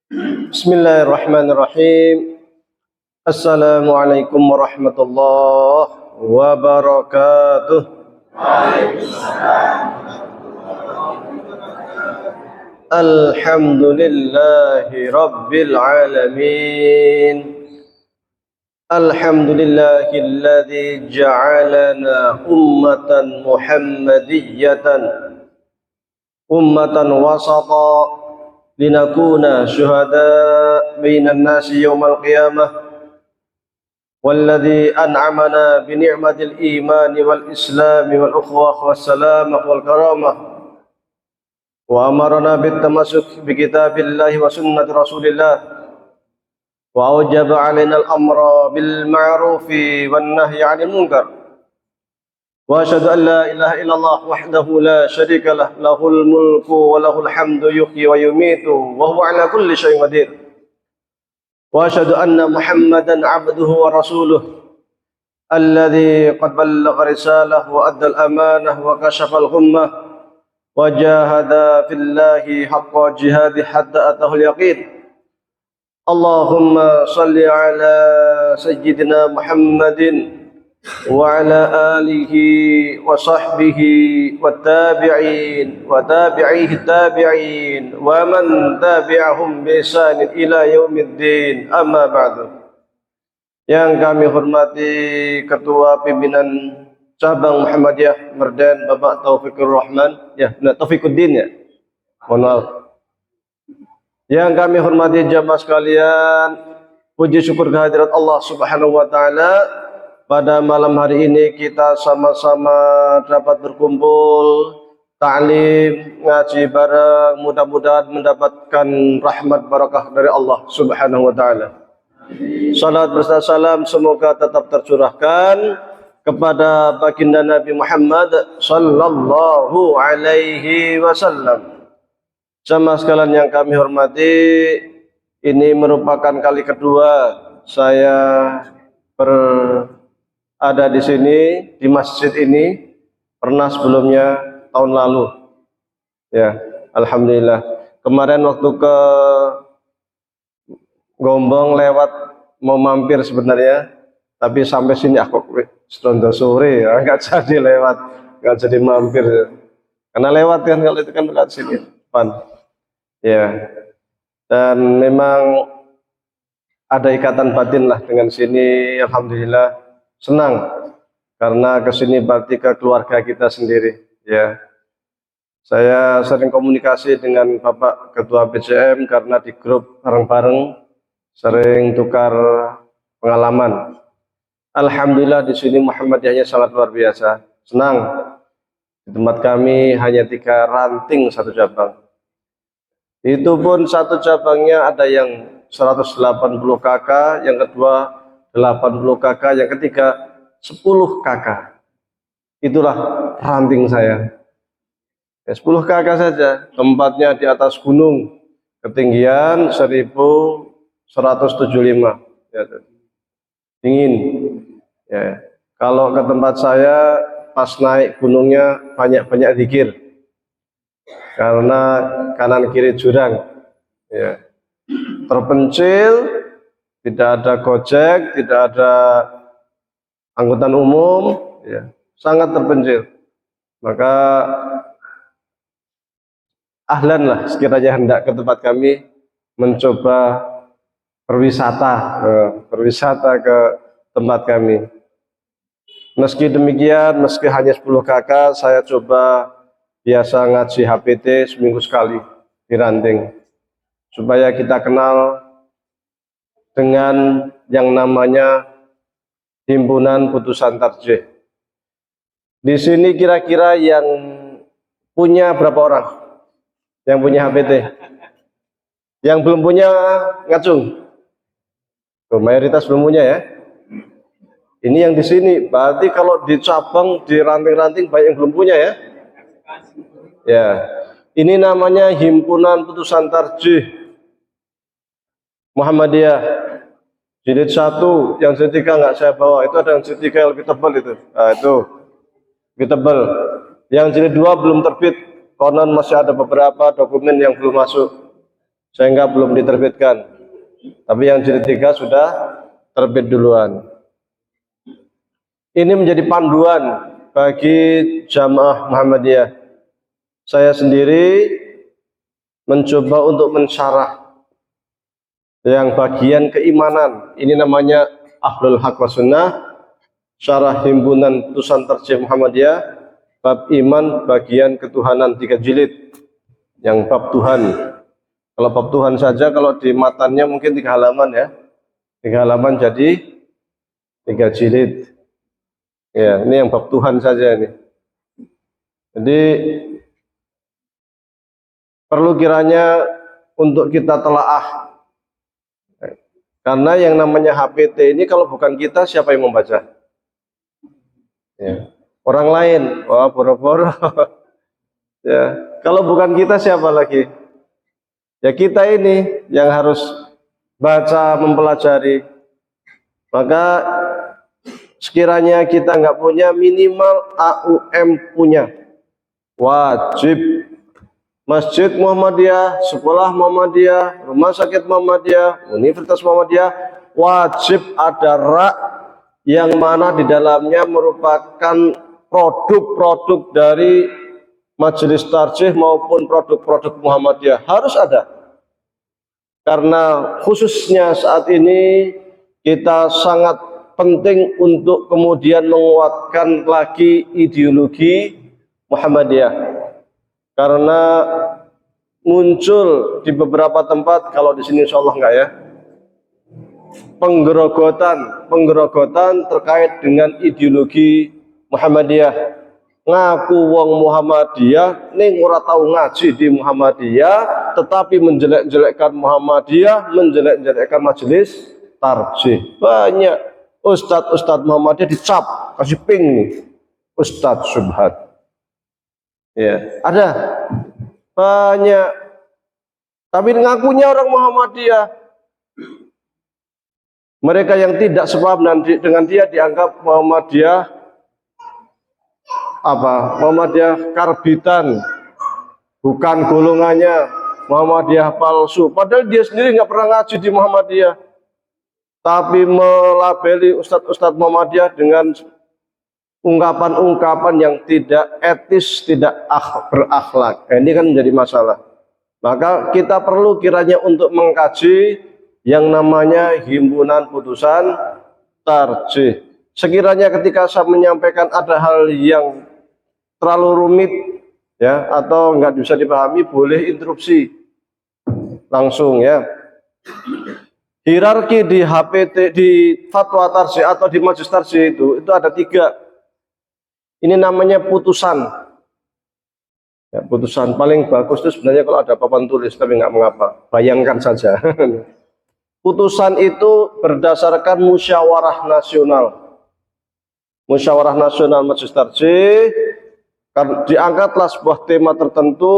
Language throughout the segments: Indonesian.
Bismillahirrahmanirrahim. Assalamualaikum warahmatullahi wabarakatuh. Alhamdulillahi rabbil alamin. Alhamdulillahilladzi ja'alana ummatan muhammadiyatan, ummatan wasata, linakuna syuhada bainan nasi yaumal qiyamah, walladzi an'amana bi ni'matil imani wal islami wal ukhuwah was salamah wal karamah, wa amarna bit tamassuk bi kitabillahi wa sunnati rasulillah, wa awjaba alaina al amra bil ma'rufi wan nahyi 'anil munkar. Wa asyhadu an la ilaha illallah wahdahu la syarika lah, lahul mulku wa lahul hamdu yuhyi wa yumitu wa huwa ala kulli syai'in qadir. Wa asyhadu anna Muhammadan 'abduhu wa rasuluh alladzi qad ballagha risalah wa adda al-amanah wa kashafa al-ghummah wa jahada fillahi haqqa jihadi hatta atahu al-yaqin. Allahumma salli ala sayyidina Muhammadin wa ala alihi wa sahbihi wa tabi'in wa tabi'ihi tabi'in wa man tabi'ahum bi ihsanin ila yaumiddin, amma ba'du. Yang kami hormati Ketua Pimpinan Cabang Muhammadiyah Merdan Bapak Taufikur Rahman, Taufikuddin ya. Mohon maaf. Yang kami hormati jamaah sekalian, puji syukur kehadirat Allah Subhanahu wa taala. Pada malam hari ini kita sama-sama dapat berkumpul, ta'lim, ngaji bareng, mudah-mudahan mendapatkan rahmat barakah dari Allah Subhanahu wa taala. Salat beserta salam semoga tetap tercurahkan kepada baginda Nabi Muhammad sallallahu alaihi wasallam. Jamaah sekalian yang kami hormati, ini merupakan kali kedua saya ada di sini, di masjid ini. Pernah sebelumnya tahun lalu ya, alhamdulillah. Kemarin waktu ke Gombong lewat mau mampir sebenarnya, tapi sampai sini aku setelah sore ya, nggak jadi lewat, nggak jadi mampir karena lewat kan, kalau itu kan dekat sini depan ya. Dan memang ada ikatan batin lah dengan sini, alhamdulillah. Senang karena kesini berarti ke keluarga kita sendiri ya. Saya sering komunikasi dengan Bapak Ketua PCM karena di grup bareng-bareng sering tukar pengalaman. Alhamdulillah di sini Muhammadiyahnya sangat luar biasa. Senang. Di tempat kami hanya 3 ranting satu cabang. Itu pun satu cabangnya ada yang 180 kakak, yang kedua 80 kakak, yang ketiga 10 kakak. Itulah ranting saya. 10 kakak saja, tempatnya di atas gunung, ketinggian 1175 ya, dingin ya. Kalau ke tempat saya pas naik gunungnya banyak-banyak zikir karena kanan kiri jurang ya. Terpencil, tidak ada gojek, tidak ada angkutan umum ya, sangat terpencil. Maka ahlan lah sekiranya hendak ke tempat kami mencoba berwisata ke tempat kami. Meski demikian, meski hanya 10 kakak, saya coba biasa ngaji HPT seminggu sekali di ranting supaya kita kenal dengan yang namanya Himpunan Putusan Tarjih. Di sini kira-kira yang punya berapa orang? Yang punya HPT? Yang belum punya ngacung? Mayoritas belum punya ya. Ini yang di sini, berarti kalau di cabang, di ranting-ranting banyak yang belum punya ya. Ya, ini namanya Himpunan Putusan Tarjih Muhammadiyah. Jilid 1, yang jilid 3 nggak saya bawa, itu ada yang jilid 3 yang lebih tebal itu. Nah, itu lebih tebal. Yang jilid 2 belum terbit, konon masih ada beberapa dokumen yang belum masuk. sehingga belum diterbitkan. Tapi yang jilid 3 sudah terbit duluan. Ini menjadi panduan bagi jamaah Muhammadiyah. Saya sendiri mencoba untuk mensyarah yang bagian keimanan. Ini namanya Ahlul Haq wa Sunnah, syarah himpunan putusan tarjih Muhammadiyah, bab iman bagian ketuhanan 3 jilid. Yang bab Tuhan. Kalau bab Tuhan saja, kalau di matannya mungkin 3 halaman ya. 3 halaman jadi 3 jilid. Ya, ini yang bab Tuhan saja ini. Jadi perlu kiranya untuk kita telaah. Karena yang namanya HPT ini kalau bukan kita, siapa yang membaca? Ya. Orang lain, wah boro-boro. Ya, kalau bukan kita siapa lagi? Ya kita ini yang harus baca, mempelajari. Maka sekiranya kita nggak punya, minimal AUM punya. Wajib Masjid Muhammadiyah, sekolah Muhammadiyah, rumah sakit Muhammadiyah, Universitas Muhammadiyah, wajib ada rak yang mana di dalamnya merupakan produk-produk dari majelis tarjih maupun produk-produk Muhammadiyah. Harus ada. Karena khususnya saat ini kita sangat penting untuk kemudian menguatkan lagi ideologi Muhammadiyah. Karena muncul di beberapa tempat, kalau di sini insya Allah enggak ya, penggerogotan terkait dengan ideologi Muhammadiyah. Ngaku wong Muhammadiyah, ning ora tahu ngaji di Muhammadiyah, tetapi menjelek-jelekkan Muhammadiyah, menjelek-jelekkan majelis tarjih. Banyak ustadz Muhammadiyah dicap, kasih ping nih, ustadz subhat. Ya, ada banyak. Tapi ngakunya orang Muhammadiyah. Mereka yang tidak sepaham dengan dia dianggap Muhammadiyah apa? Muhammadiyah karbitan, bukan golongannya, Muhammadiyah palsu. Padahal dia sendiri nggak pernah ngaji di Muhammadiyah, tapi melabeli ustadz Muhammadiyah dengan ungkapan-ungkapan yang tidak etis, tidak berakhlak. Ini kan menjadi masalah. Maka kita perlu kiranya untuk mengkaji yang namanya himpunan putusan tarjih. Sekiranya ketika saya menyampaikan ada hal yang terlalu rumit ya atau nggak bisa dipahami, boleh interupsi langsung ya. Hierarki di HPT, di fatwa tarjih atau di majelis tarjih itu ada 3. Ini namanya putusan. Ya, putusan paling bagus itu sebenarnya kalau ada papan tulis, tapi nggak mengapa. Bayangkan saja. Putusan itu berdasarkan musyawarah nasional. Musyawarah nasional majelis tarjih, diangkatlah sebuah tema tertentu,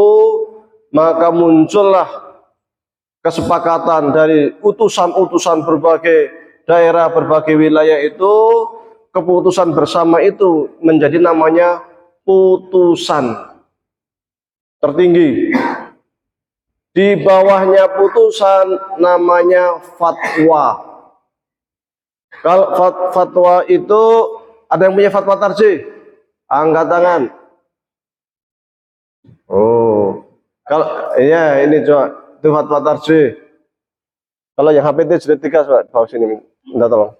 maka muncullah kesepakatan dari utusan-utusan berbagai daerah, berbagai wilayah itu. Keputusan bersama itu menjadi namanya putusan tertinggi. Di bawahnya putusan namanya fatwa. Kalau fatwa itu ada yang punya fatwa tarjih? Angkat tangan. Oh, kalau ya ini coba itu fatwa tarjih. Kalau yang HPT jilid 3 coba bawa sini, minta tolong.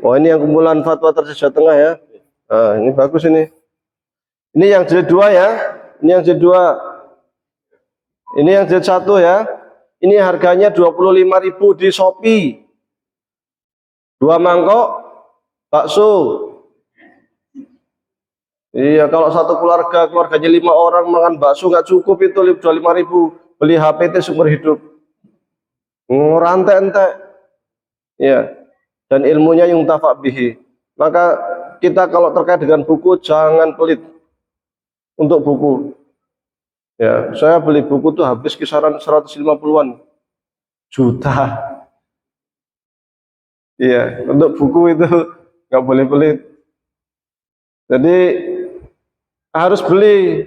Oh ini yang kumpulan fatwa tarjih Jawa Tengah ya. Nah, ini bagus ini. Ini yang jilid 2 ya. Ini yang jilid 2. Ini yang jilid 1 ya. Ini harganya 25.000 di Shopee. 2 mangkok bakso. Iya, kalau satu keluarganya 5 orang makan bakso nggak cukup itu 25.000. Beli HPT seumur hidup. Ngerantai-entek. Iya. Dan ilmunya yang tafak bihi. Maka kita kalau terkait dengan buku jangan pelit untuk buku. Ya, saya beli buku tuh habis kisaran 150-an juta. Iya, untuk buku itu nggak boleh pelit. Jadi harus beli.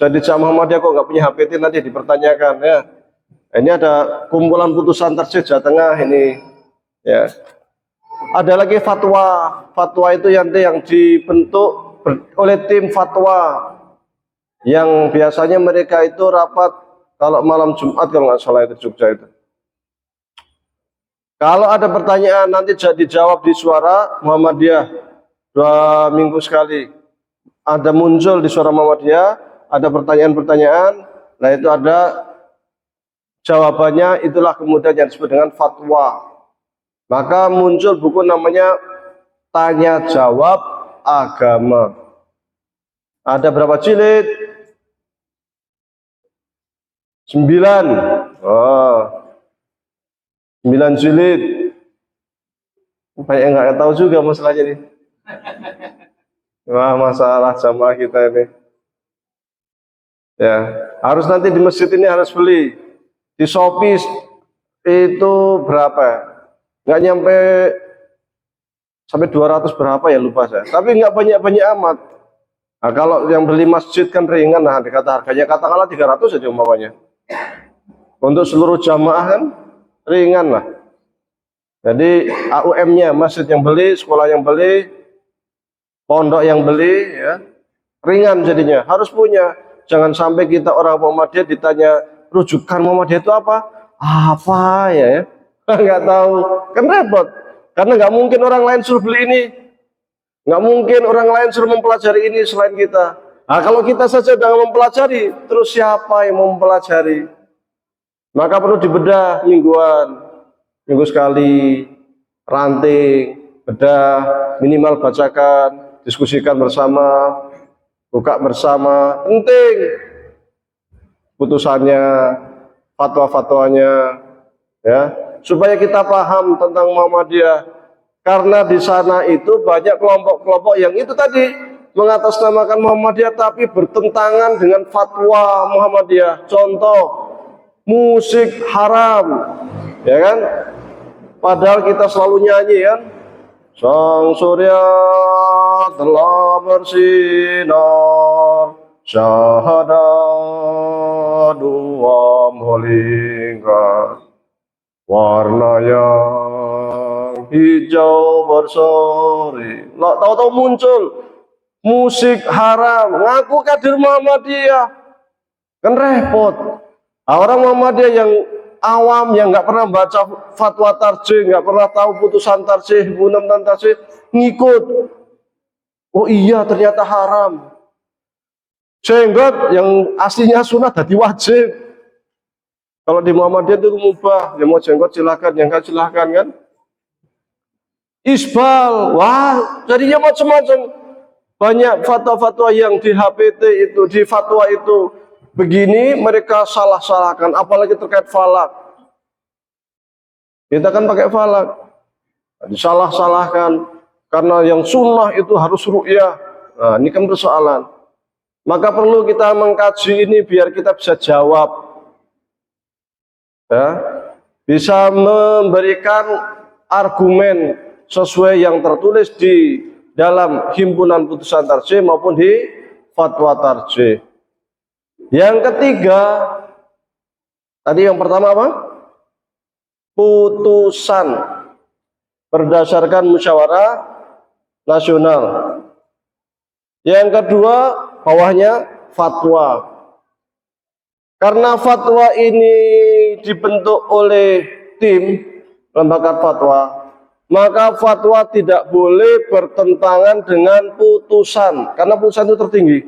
Jadi jamaah Muhammadiyah kok nggak punya HPT, nanti dipertanyakan ya. Ini ada kumpulan putusan Tarjih Jawa Tengah ini ya. Ada lagi fatwa. Fatwa itu yang dibentuk oleh tim fatwa yang biasanya mereka itu rapat kalau malam Jumat, kalau nggak salah itu Jogja itu. Kalau ada pertanyaan nanti dijawab di Suara Muhammadiyah 2 minggu sekali. Ada muncul di Suara Muhammadiyah, ada pertanyaan-pertanyaan, nah itu ada jawabannya, itulah kemudian yang disebut dengan fatwa. Maka muncul buku namanya Tanya Jawab Agama. Ada berapa jilid? 9. Oh, 9 jilid. Banyak nggak tahu juga masalahnya nih. Wah, masalah jamaah kita ini. Ya, harus nanti di masjid ini harus beli. Di Shopee itu berapa? Nggak nyampe sampai 200 berapa ya, lupa saya. Tapi nggak banyak-banyak amat. Nah, kalau yang beli masjid kan ringan, nah dikata harganya katakanlah 300 aja umpamanya. Untuk seluruh jamaah kan ringan lah. Jadi AUM-nya, masjid yang beli, sekolah yang beli, pondok yang beli, ya ringan jadinya. Harus punya. Jangan sampai kita orang Muhammadiyah ditanya rujukan Muhammadiyah itu apa? Apa ya? Nggak tahu, kan repot. Karena nggak mungkin orang lain suruh beli ini, nggak mungkin orang lain suruh mempelajari ini selain kita. Nah, kalau kita saja sudah mempelajari, terus siapa yang mau mempelajari? Maka perlu dibedah mingguan, minggu sekali, ranting, bedah, minimal bacakan, diskusikan bersama, buka bersama, penting putusannya, fatwa-fatwanya, ya, supaya kita paham tentang Muhammadiyah. Karena di sana itu banyak kelompok-kelompok yang itu tadi mengatasnamakan Muhammadiyah tapi bertentangan dengan fatwa Muhammadiyah. Contoh, musik haram, ya kan? Padahal kita selalu nyanyi kan, sang surya telah bersinar, syahada dua melingkar, warna yang hijau berseri. Tahu-tahu muncul musik haram, ngaku kader Muhammadiyah, kan repot. Orang Muhammadiyah yang awam, yang nggak pernah baca fatwa tarjih, nggak pernah tahu putusan tarjih, bunam tarjih, ngikut. Oh iya, ternyata haram. Jenggot yang aslinya sunat jadi wajib. Kalau di Muhammadiyah itu mubah, yang mau jenggot silahkan, yang nggak silahkan kan. Isbal, wah, jadinya macam-macam. Banyak fatwa-fatwa yang di HPT itu, di fatwa itu begini, mereka salah-salahkan, apalagi terkait falak. Kita kan pakai falak, disalah-salahkan karena yang sunnah itu harus ru'yah. Nah, ini kan persoalan. Maka perlu kita mengkaji ini biar kita bisa jawab, ya, bisa memberikan argumen sesuai yang tertulis di dalam himpunan putusan tarjih maupun di fatwa tarjih. Yang ketiga, tadi yang pertama apa? Putusan berdasarkan musyawarah nasional. Yang kedua, bawahnya fatwa. Karena fatwa ini dibentuk oleh tim lembaga fatwa, maka fatwa tidak boleh bertentangan dengan putusan, karena putusan itu tertinggi.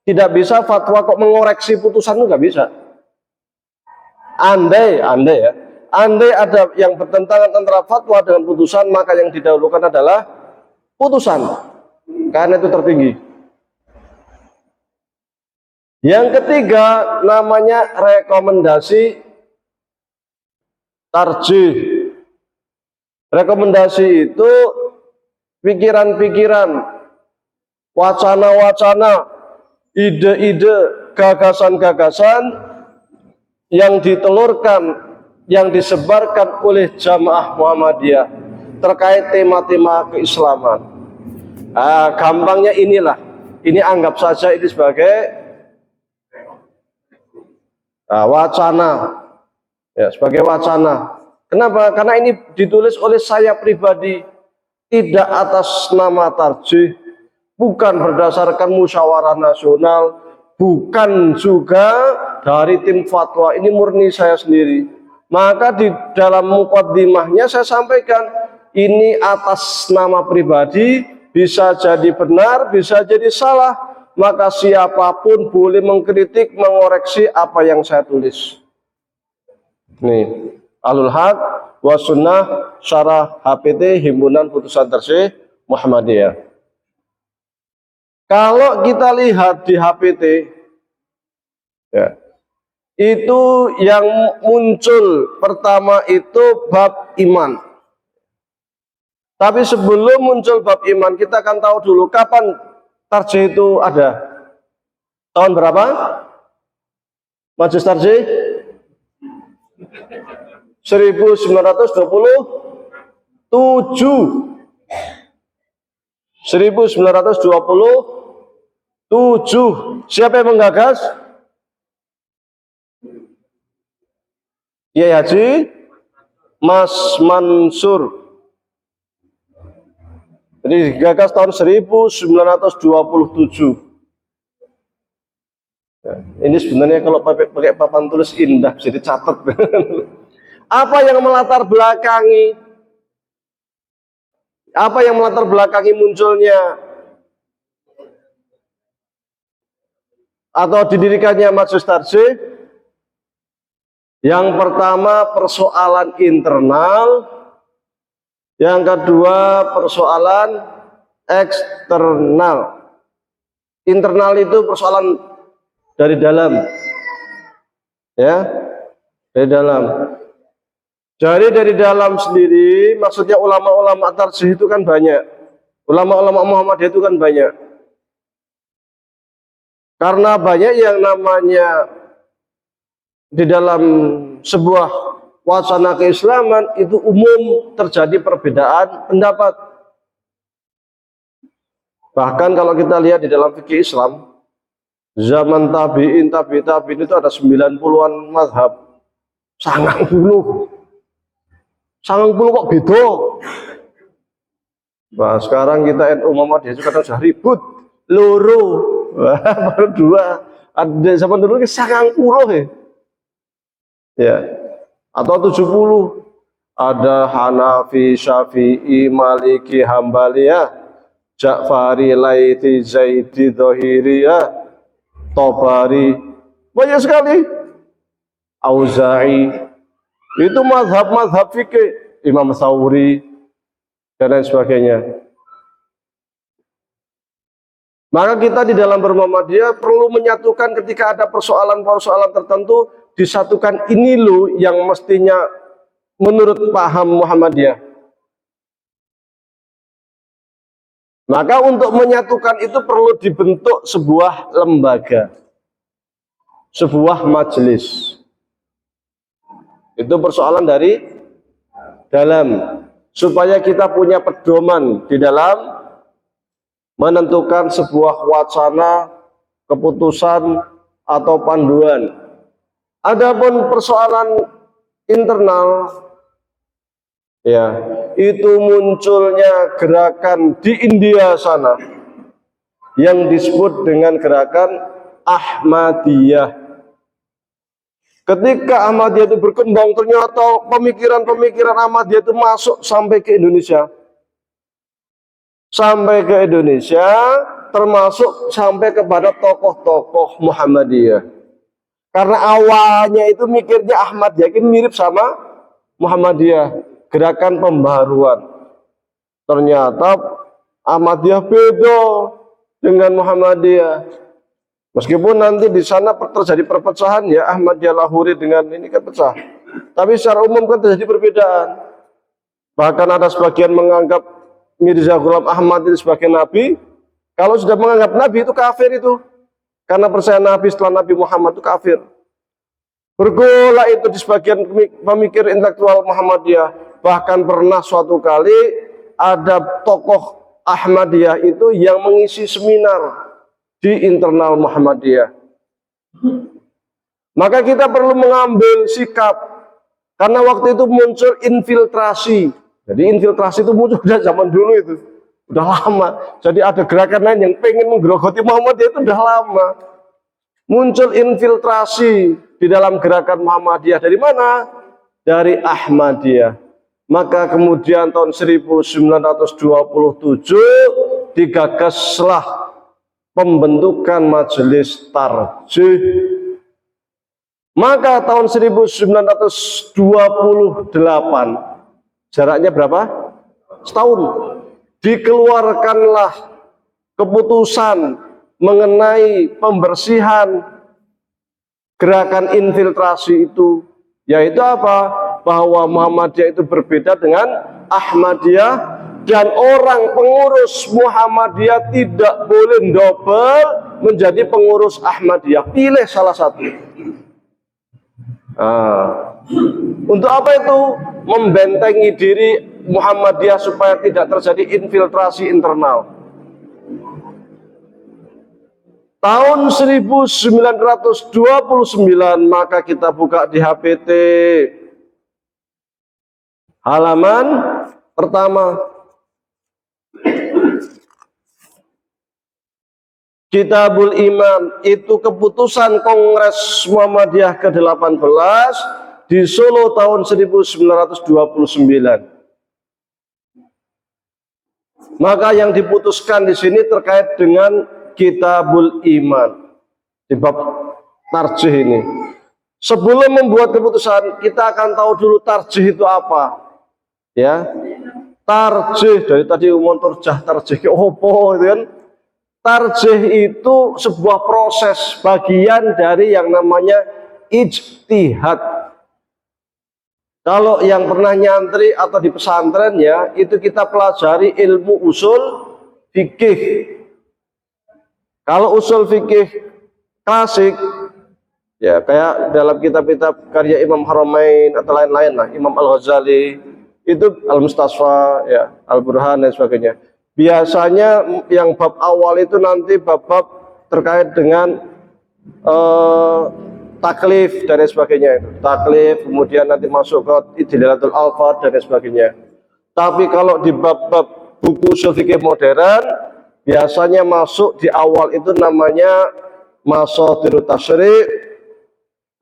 Tidak bisa fatwa kok mengoreksi putusan, itu nggak bisa. Andai ada yang bertentangan antara fatwa dengan putusan, maka yang didahulukan adalah putusan, karena itu tertinggi. Yang ketiga namanya rekomendasi tarjih. Rekomendasi itu pikiran-pikiran, wacana-wacana, ide-ide, gagasan-gagasan yang ditelurkan, yang disebarkan oleh jamaah Muhammadiyah terkait tema-tema keislaman. Gampangnya inilah, ini anggap saja ini sebagai Nah, wacana, ya sebagai wacana. Kenapa? Karena ini ditulis oleh saya pribadi, tidak atas nama tarjih, bukan berdasarkan musyawarah nasional, bukan juga dari tim fatwa. Ini murni saya sendiri. Maka di dalam muqaddimahnya saya sampaikan, ini atas nama pribadi, bisa jadi benar, bisa jadi salah. Maka siapapun boleh mengkritik, mengoreksi apa yang saya tulis. Nih, Ahlul Haq wa Sunnah Syarah HPT Himpunan Putusan Tarjih Muhammadiyah. Kalau kita lihat di HPT, ya, itu yang muncul pertama itu bab iman. Tapi sebelum muncul bab iman, kita akan tahu dulu kapan tarjih itu ada. Tahun berapa? Majelis tarjih 1927. 1927. Siapa yang menggagas? Kiai Haji Mas Mansur. Jadi gagas tahun 1927. Ya, ini sebenarnya kalau pakai papan tulis indah, bisa dicatat. Apa yang melatar belakangi? Apa yang melatar belakangi munculnya atau didirikannya Majelis Tarjih? Yang pertama persoalan internal, yang kedua persoalan eksternal. Internal itu persoalan dari dalam, ya, dari dalam. Jadi dari dalam sendiri, maksudnya ulama-ulama tarjih itu kan banyak, ulama-ulama Muhammadiyah itu kan banyak. Karena banyak yang namanya di dalam sebuah wacana keislaman itu umum terjadi perbedaan pendapat. Bahkan kalau kita lihat di dalam fikih Islam, zaman tabi'in itu ada 90-an mazhab. 90 kok beda. Nah, sekarang kita NU Muhammadiyah juga sudah ribut, loro, baru 2. Ada zaman dulu ke 90 ya. Atau 70. Ada Hanafi, Syafi'i, Maliki, Hambaliyah, Ja'fari, Laiti, Zaidi, Dhahiriyah, Tobari, banyak sekali. Auza'i, itu mazhab-mazhab fikih, Imam Thawri dan lain sebagainya. Maka kita di dalam bermuhammadiyah perlu menyatukan ketika ada persoalan-persoalan tertentu, disatukan ini loh yang mestinya menurut paham Muhammadiyah. Maka untuk menyatukan itu perlu dibentuk sebuah lembaga, sebuah majelis. Itu persoalan dari dalam, supaya kita punya pedoman di dalam menentukan sebuah wacana, keputusan atau panduan. Adapun persoalan internal, ya, itu munculnya gerakan di India sana yang disebut dengan gerakan Ahmadiyah. Ketika Ahmadiyah itu berkembang, ternyata pemikiran-pemikiran Ahmadiyah itu masuk sampai ke Indonesia. Sampai ke Indonesia, termasuk sampai kepada tokoh-tokoh Muhammadiyah. Karena awalnya itu mikirnya Ahmadiyah ini mirip sama Muhammadiyah, gerakan pembaharuan. Ternyata Ahmadiyah beda dengan Muhammadiyah. Meskipun nanti di sana terjadi perpecahan, ya, Ahmadiyah Lahori dengan ini kan pecah. Tapi secara umum kan terjadi perbedaan. Bahkan ada sebagian menganggap Mirza Ghulam Ahmad itu sebagai nabi. Kalau sudah menganggap nabi itu kafir itu. Karena percaya nabi setelah Nabi Muhammad itu kafir. Bergolak itu di sebagian pemikir intelektual Muhammadiyah. Bahkan pernah suatu kali ada tokoh Ahmadiyah itu yang mengisi seminar di internal Muhammadiyah. Maka kita perlu mengambil sikap, karena waktu itu muncul infiltrasi. Jadi infiltrasi itu muncul dari zaman dulu itu, udah lama. Jadi ada gerakan lain yang pengen menggerogoti Muhammadiyah itu udah lama. Muncul infiltrasi di dalam gerakan Muhammadiyah dari mana? Dari Ahmadiyah. Maka kemudian tahun 1927 digagaslah pembentukan Majelis Tarjih. Maka tahun 1928, jaraknya berapa? Setahun, dikeluarkanlah keputusan mengenai pembersihan gerakan infiltrasi itu, yaitu apa? Bahwa Muhammadiyah itu berbeda dengan Ahmadiyah, dan orang pengurus Muhammadiyah tidak boleh double menjadi pengurus Ahmadiyah. Pilih salah satu. Untuk apa itu? Membentengi diri Muhammadiyah supaya tidak terjadi infiltrasi internal. Tahun 1929 maka kita buka di HPT halaman pertama. Kitabul Imam itu keputusan Kongres Muhammadiyah ke-18 di Solo tahun 1929. Maka yang diputuskan di sini terkait dengan Kitabul Iman di bab tarjih ini. Sebelum membuat keputusan, kita akan tahu dulu tarjih itu apa. Ya. Tarjih dari tadi umum turjah tarjih opo itu kan. Tarjih itu sebuah proses bagian dari yang namanya ijtihad. Kalau yang pernah nyantri atau di pesantren ya, itu kita pelajari ilmu usul fikih. Kalau usul fikih klasik, ya kayak dalam kitab-kitab karya Imam Haramain atau lain-lain lah, Imam Al-Ghazali, itu Al-Mustasfa, ya, Al-Burhan dan sebagainya. Biasanya yang bab awal itu nanti bab-bab terkait dengan taklif dan sebagainya. Taklif, kemudian nanti masuk ke Idlilatul Alfad dan sebagainya. Tapi kalau di bab-bab buku usul fikih modern, biasanya masuk di awal itu namanya Mashadirut Tasyri',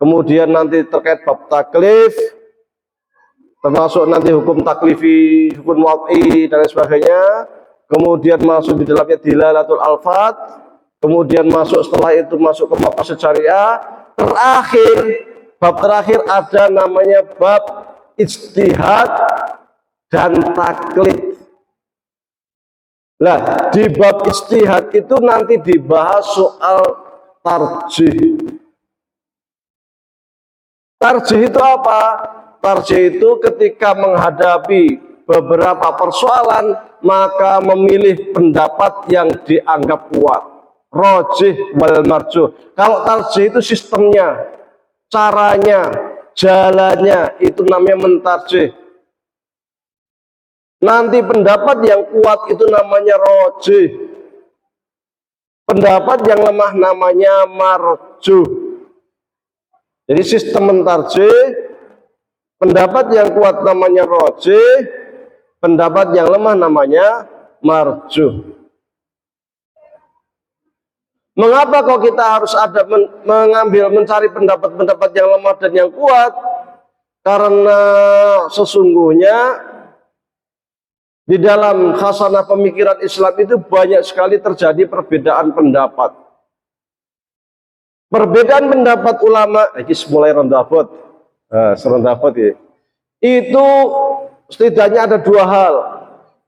kemudian nanti terkait bab taklif, termasuk nanti hukum taklifi, hukum wad'i dan sebagainya. Kemudian masuk di dalamnya Dilalatul Alfad, kemudian masuk setelah itu masuk ke bab syariah. Terakhir, bab terakhir ada namanya bab ijtihad dan taklid. Nah, di bab ijtihad itu nanti dibahas soal tarjih. Tarjih itu apa? Tarjih itu ketika menghadapi beberapa persoalan, maka memilih pendapat yang dianggap kuat. Rojih wal marjuh. Kalau tarjih itu sistemnya, caranya, jalannya, itu namanya mentarjih. Nanti pendapat yang kuat itu namanya rojih. Pendapat yang lemah namanya marjuh. Jadi sistem mentarjih, pendapat yang kuat namanya rojih, pendapat yang lemah namanya marjuh. Mengapa kok kita harus ada mencari pendapat-pendapat yang lemah dan yang kuat? Karena sesungguhnya di dalam khasanah pemikiran Islam itu banyak sekali terjadi perbedaan pendapat. Perbedaan pendapat ulama, ini mulai rondabot, serondabot ya. Itu setidaknya ada dua hal.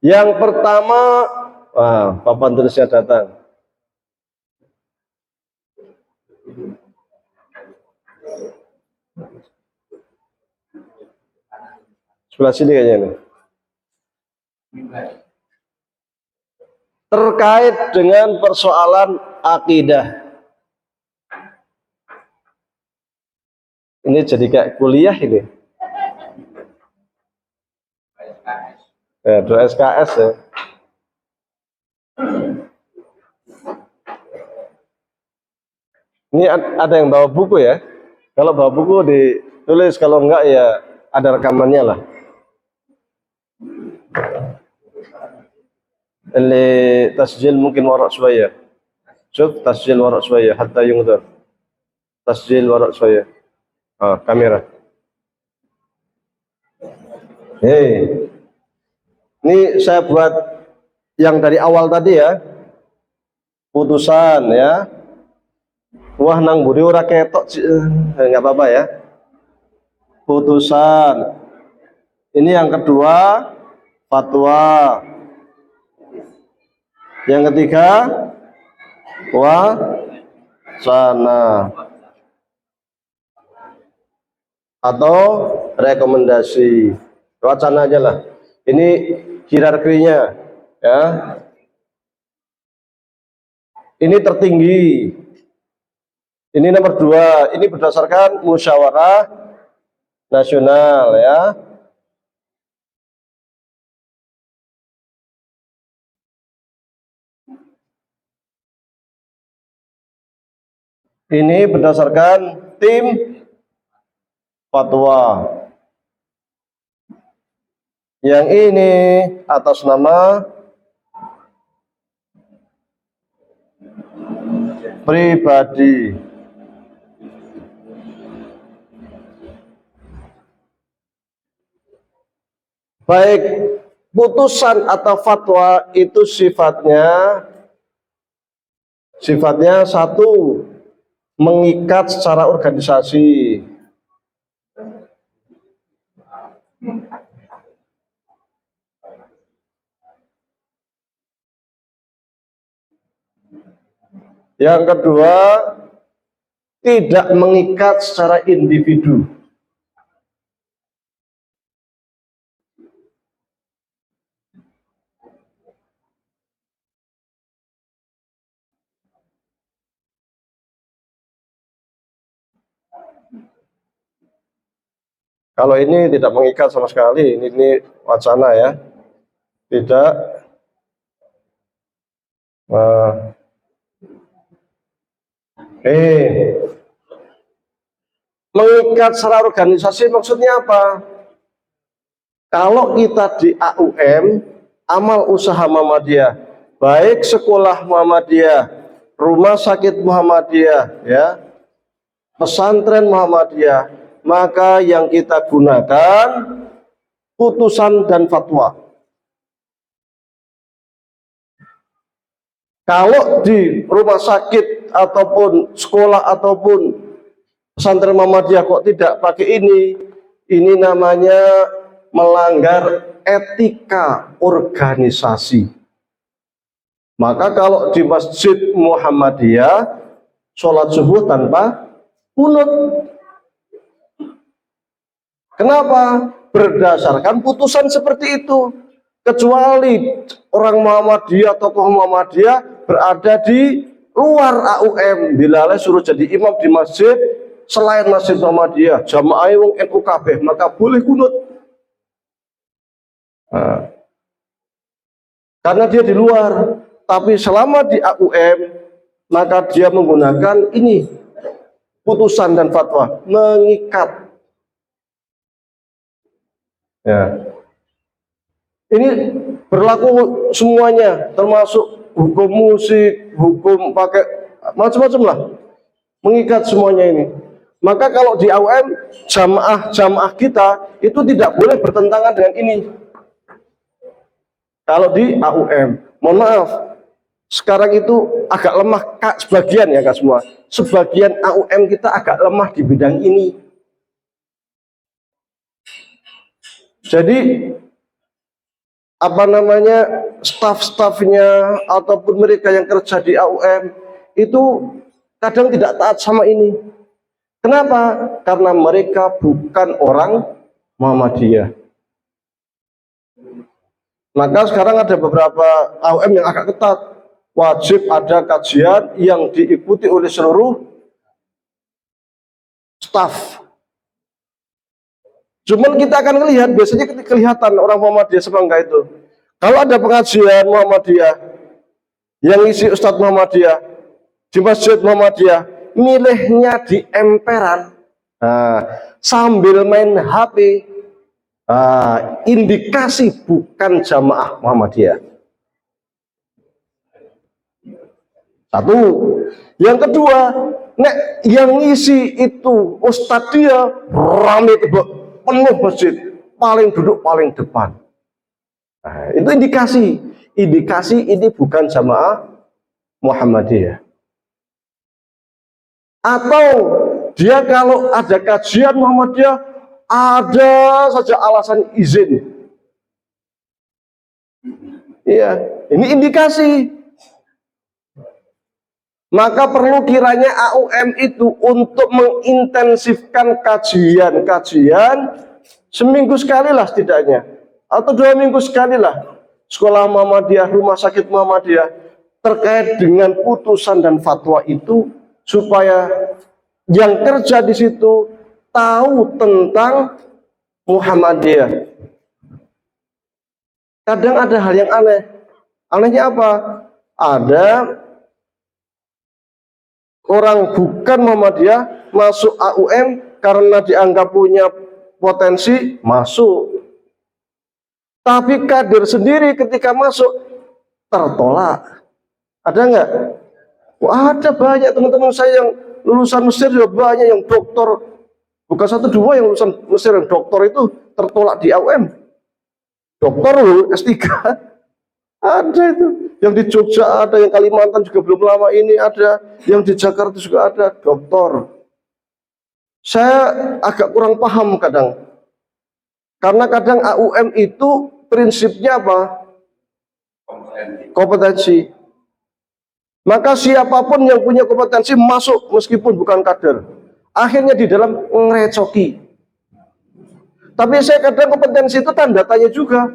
Yang pertama, papan tulisnya datang. Sebelah sini kayaknya nih. Terkait dengan persoalan akidah. Ini jadi kayak kuliah ini. Ya, 2 SKS ya. Ini ada yang bawa buku ya. Kalau bawa buku ditulis, kalau enggak ya ada rekamannya lah. اللي تسجيل ممكن وراء شوية. شوف تسجيل وراء شوية حتى ينظر. تسجيل وراء شوية. كاميرا. Hei, ini saya buat yang dari awal tadi ya. Putusan ya. Wah nang buri ora ketok, nggak apa-apa ya. Putusan. Ini yang kedua, fatwa. Yang ketiga, wacana atau rekomendasi. Wacana aja lah. Ini hierarkinya ya. Ini tertinggi. Ini nomor 2. Ini berdasarkan musyawarah nasional ya. Ini berdasarkan tim fatwa. Yang ini atas nama pribadi. Baik putusan atau fatwa itu sifatnya satu, mengikat secara organisasi. Yang kedua, tidak mengikat secara individu. Kalau ini tidak mengikat sama sekali, ini wacana ya, tidak mengikat secara organisasi maksudnya apa? Kalau kita di AUM, amal usaha Muhammadiyah, baik sekolah Muhammadiyah, rumah sakit Muhammadiyah, ya, pesantren Muhammadiyah, maka yang kita gunakan putusan dan fatwa. Kalau di rumah sakit ataupun sekolah ataupun pesantren Muhammadiyah kok tidak pakai ini namanya melanggar etika organisasi. Maka kalau di Masjid Muhammadiyah sholat subuh tanpa kunut. Kenapa? Berdasarkan putusan seperti itu. Kecuali orang Muhammadiyah, tokoh Muhammadiyah berada di luar AUM, bila suruh jadi imam di masjid selain Masjid Muhammadiyah, jamaah wong NU kabeh, maka boleh kunut. Karena dia di luar, tapi selama di AUM, maka dia menggunakan ini putusan dan fatwa, mengikat. Ya. Ini berlaku semuanya, termasuk hukum musik, hukum pakai macam-macam lah, mengikat semuanya ini. Maka kalau di AUM, jamaah kita itu tidak boleh bertentangan dengan ini. Kalau di AUM, mohon maaf, sekarang itu agak lemah Kak, sebagian ya Kak semua. Sebagian AUM kita agak lemah di bidang ini. Jadi apa namanya, staf-stafnya ataupun mereka yang kerja di AUM itu kadang tidak taat sama ini. Kenapa? Karena mereka bukan orang Muhammadiyah. Maka sekarang ada beberapa AUM yang agak ketat, wajib ada kajian yang diikuti oleh seluruh staf. Cuman kita akan melihat, biasanya kelihatan orang Muhammadiyah semangga itu. Kalau ada pengajian Muhammadiyah yang isi Ustadz Muhammadiyah di Masjid Muhammadiyah, milihnya di emperan, Nah, sambil main HP, indikasi bukan jamaah Muhammadiyah. Satu. Yang kedua, nek yang ngisi itu ustadz dia rame penuh masjid, duduk paling depan. Nah, itu indikasi ini bukan jamaah Muhammadiyah. Atau dia kalau ada kajian Muhammadiyah, ada saja alasan izin. Iya, ini indikasi. Maka perlu kiranya AUM itu untuk mengintensifkan kajian-kajian seminggu sekali lah setidaknya, atau 2 minggu sekali lah, sekolah Muhammadiyah, rumah sakit Muhammadiyah, terkait dengan putusan dan fatwa itu, supaya yang kerja di situ tahu tentang Muhammadiyah. Kadang ada hal yang aneh. Anehnya apa? Ada orang bukan Muhammadiyah masuk AUM karena dianggap punya potensi masuk. Tapi kader sendiri ketika masuk tertolak. Ada nggak? Wah, ada banyak teman-teman saya yang lulusan Mesir, juga banyak yang doktor. Bukan 1-2 yang lulusan Mesir yang doktor itu tertolak di AUM. Doktor loh, S3. Ada itu. Yang di Jogja ada, yang Kalimantan juga belum lama ini ada, yang di Jakarta juga ada, doktor. Saya agak kurang paham kadang. Karena kadang AUM itu prinsipnya apa? Kompetensi. Maka siapapun yang punya kompetensi masuk meskipun bukan kader. Akhirnya di dalam ngerecoki. Tapi saya kadang kompetensi itu tanda tanya juga.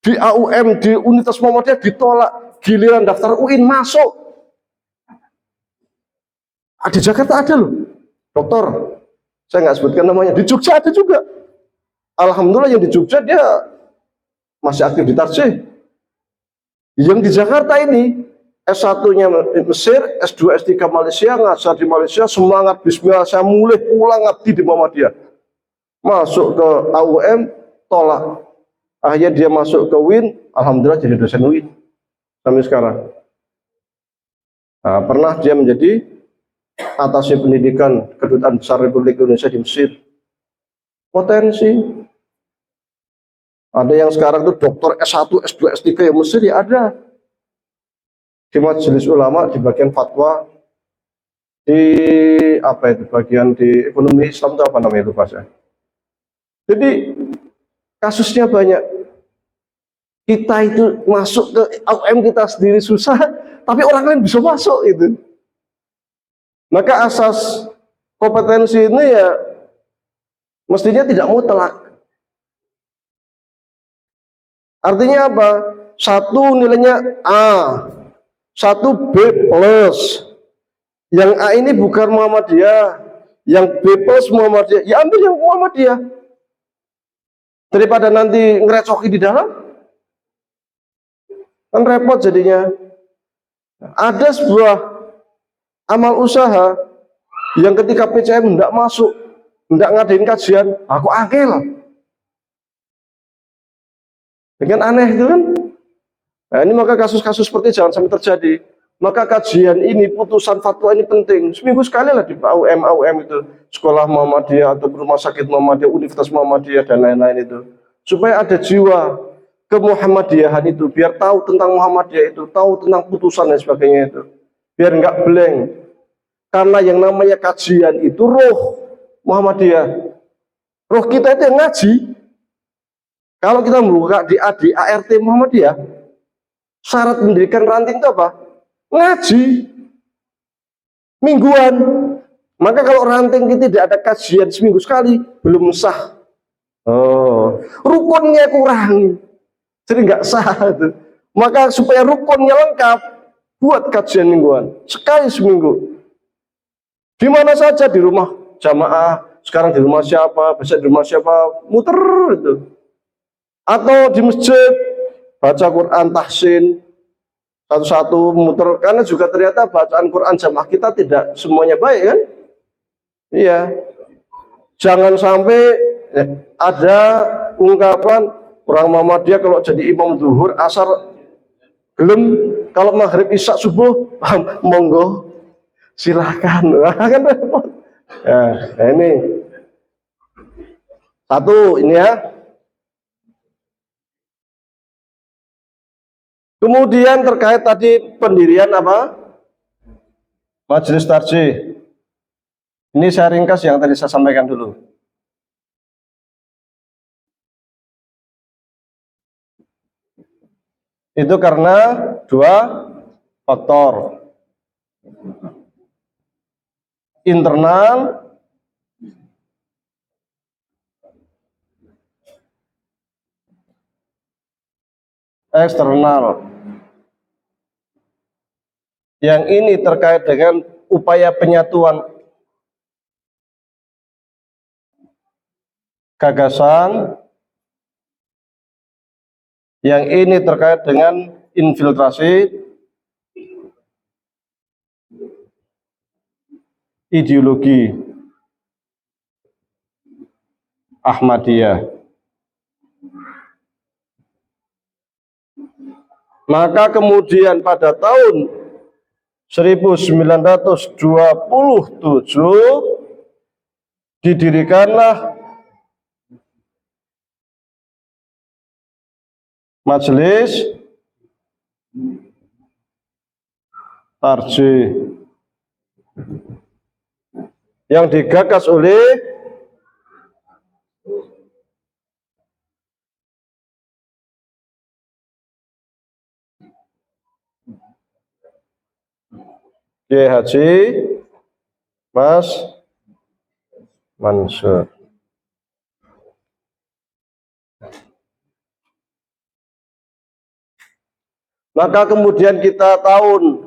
Di AUM, di Universitas Muhammadiyah ditolak, giliran daftar UIN masuk. Di Jakarta ada loh, doktor. Saya nggak sebutkan namanya. Di Jogja ada juga. Alhamdulillah yang di Jogja dia masih aktif di Tarjih. Yang di Jakarta ini S1-nya Mesir, S2, S3 Malaysia, ngajar di Malaysia, semangat bismillah, saya mulai pulang ngabdi di Muhammadiyah. Masuk ke AUM, tolak. Akhirnya dia masuk ke UIN, alhamdulillah jadi dosen UIN sampai sekarang. Nah, pernah dia menjadi atase pendidikan Kedutaan Besar Republik Indonesia di Mesir. Potensi. Ada yang sekarang itu doktor S1, S2, S3 yang Mesir ya ada. Di Majelis Ulama di bagian fatwa, di apa itu bagian di ekonomi Islam itu apa namanya itu Pak? Jadi kasusnya banyak. Kita itu masuk ke AUM kita sendiri susah, tapi orang lain bisa masuk itu. Maka asas kompetensi ini ya mestinya tidak mutlak. Artinya apa? Satu nilainya A, satu B plus. Yang A ini bukan Muhammadiyah, yang B plus Muhammadiyah, ya ambil yang Muhammadiyah. Daripada nanti ngerecoki di dalam, kan repot jadinya. Ada sebuah amal usaha yang ketika PCM tidak masuk, tidak ngadain kajian, aku angel. Dengan aneh itu kan. Nah ini maka kasus-kasus seperti jangan sampai terjadi. Maka kajian ini, putusan fatwa ini penting. Seminggu sekali lah di AUM itu, sekolah Muhammadiyah atau rumah sakit Muhammadiyah, Universitas Muhammadiyah dan lain-lain itu. Supaya ada jiwa ke Muhammadiyahan itu, biar tahu tentang Muhammadiyah itu, tahu tentang putusan dan sebagainya itu, biar nggak blank. Karena yang namanya kajian itu roh Muhammadiyah, roh kita itu yang ngaji. Kalau kita membuka di ART Muhammadiyah, syarat mendirikan ranting itu apa? Ngaji mingguan. Maka kalau ranting kita tidak ada kajian seminggu sekali, belum sah. Oh, rukunnya kurang, jadi nggak sah itu. Maka supaya rukunnya lengkap, buat kajian mingguan sekali seminggu. Di mana saja, di rumah jamaah, sekarang di rumah siapa, besok di rumah siapa, muter itu. Atau di masjid baca Quran tahsin satu-satu muter, karena juga ternyata bacaan Quran jamaah kita tidak semuanya baik kan. Iya, jangan sampai ada ungkapan orang Muhammadiyah kalau jadi imam zuhur asar belum, kalau maghrib isya subuh monggo silahkan. Kan repot. Nah, ini satu ini ya. Kemudian terkait tadi pendirian apa? Majelis Tarjih. Ini saya ringkas yang tadi saya sampaikan dulu. Itu karena dua faktor. Internal eksternal. Yang ini terkait dengan upaya penyatuan gagasan, yang ini terkait dengan infiltrasi ideologi Ahmadiyah. Maka kemudian pada tahun 1927 didirikanlah Majelis Tarjih yang digagas oleh Kiai Haji Mas Mansur. Maka kemudian kita tahun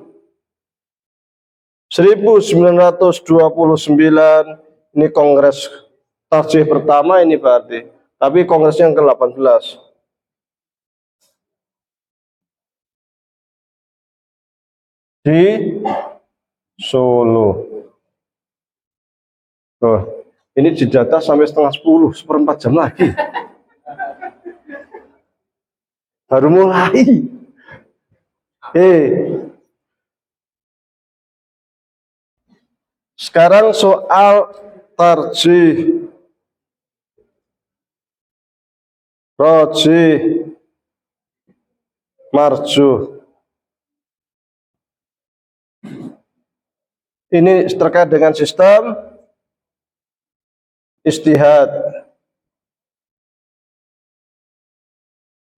1929 ini kongres Tarjih pertama ini berarti, tapi kongres yang ke-18 di Solo. Oh, ini dijatah sampai setengah 10, seperempat jam lagi. Baru mulai. Sekarang soal tarjih, rojih, marjuh. Ini terkait dengan sistem ijtihad.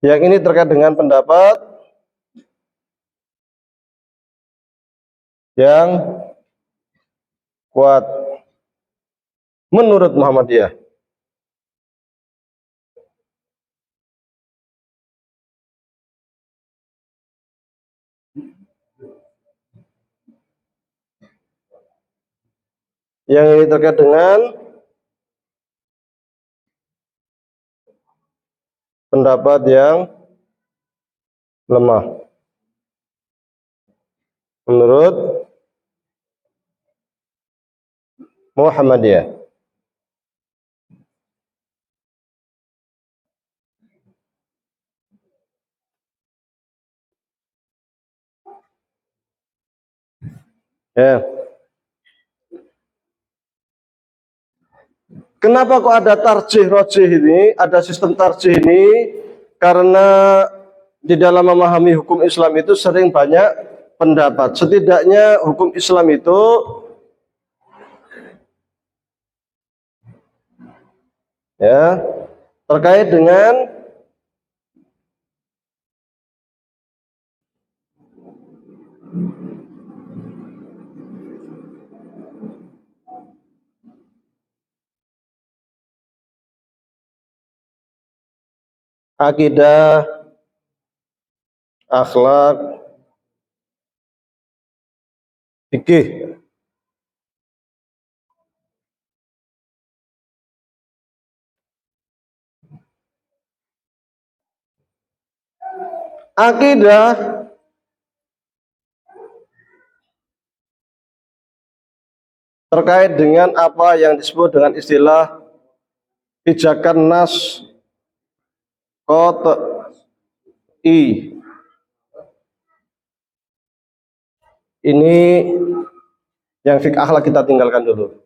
Yang ini terkait dengan pendapat yang kuat menurut Muhammadiyah. Yang ini terkait dengan pendapat yang lemah menurut Muhammadiyah. Ya. Kenapa kok ada tarjih rojih ini, ada sistem tarjih ini? Karena di dalam memahami hukum Islam itu sering banyak pendapat. Setidaknya hukum Islam itu ya terkait dengan akidah, akhlak, fikih. Akidah terkait dengan apa yang disebut dengan istilah pijakan nas qat'i. Ini yang fiqh akhlak kita tinggalkan dulu.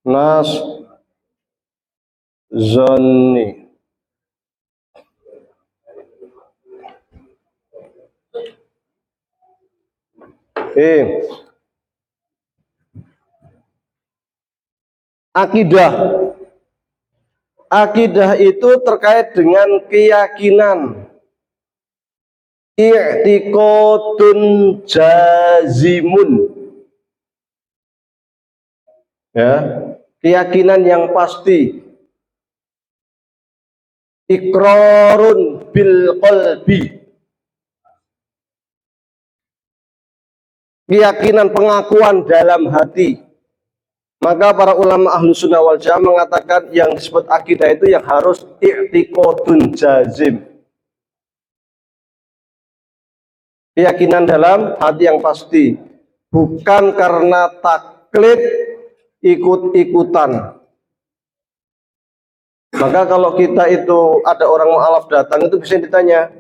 Nas zonni. Akidah. Akidah itu terkait dengan keyakinan. I'tiqadun jazimun. Ya, keyakinan yang pasti. Iqrarun bil qalbi. Keyakinan pengakuan dalam hati. Maka para ulama ahlu sunnah wal jamaah mengatakan yang disebut akidah itu yang harus i'tiqadun jazim. Keyakinan dalam hati yang pasti. Bukan karena taklid ikut-ikutan. Maka kalau kita itu ada orang mu'alaf datang itu bisa ditanya,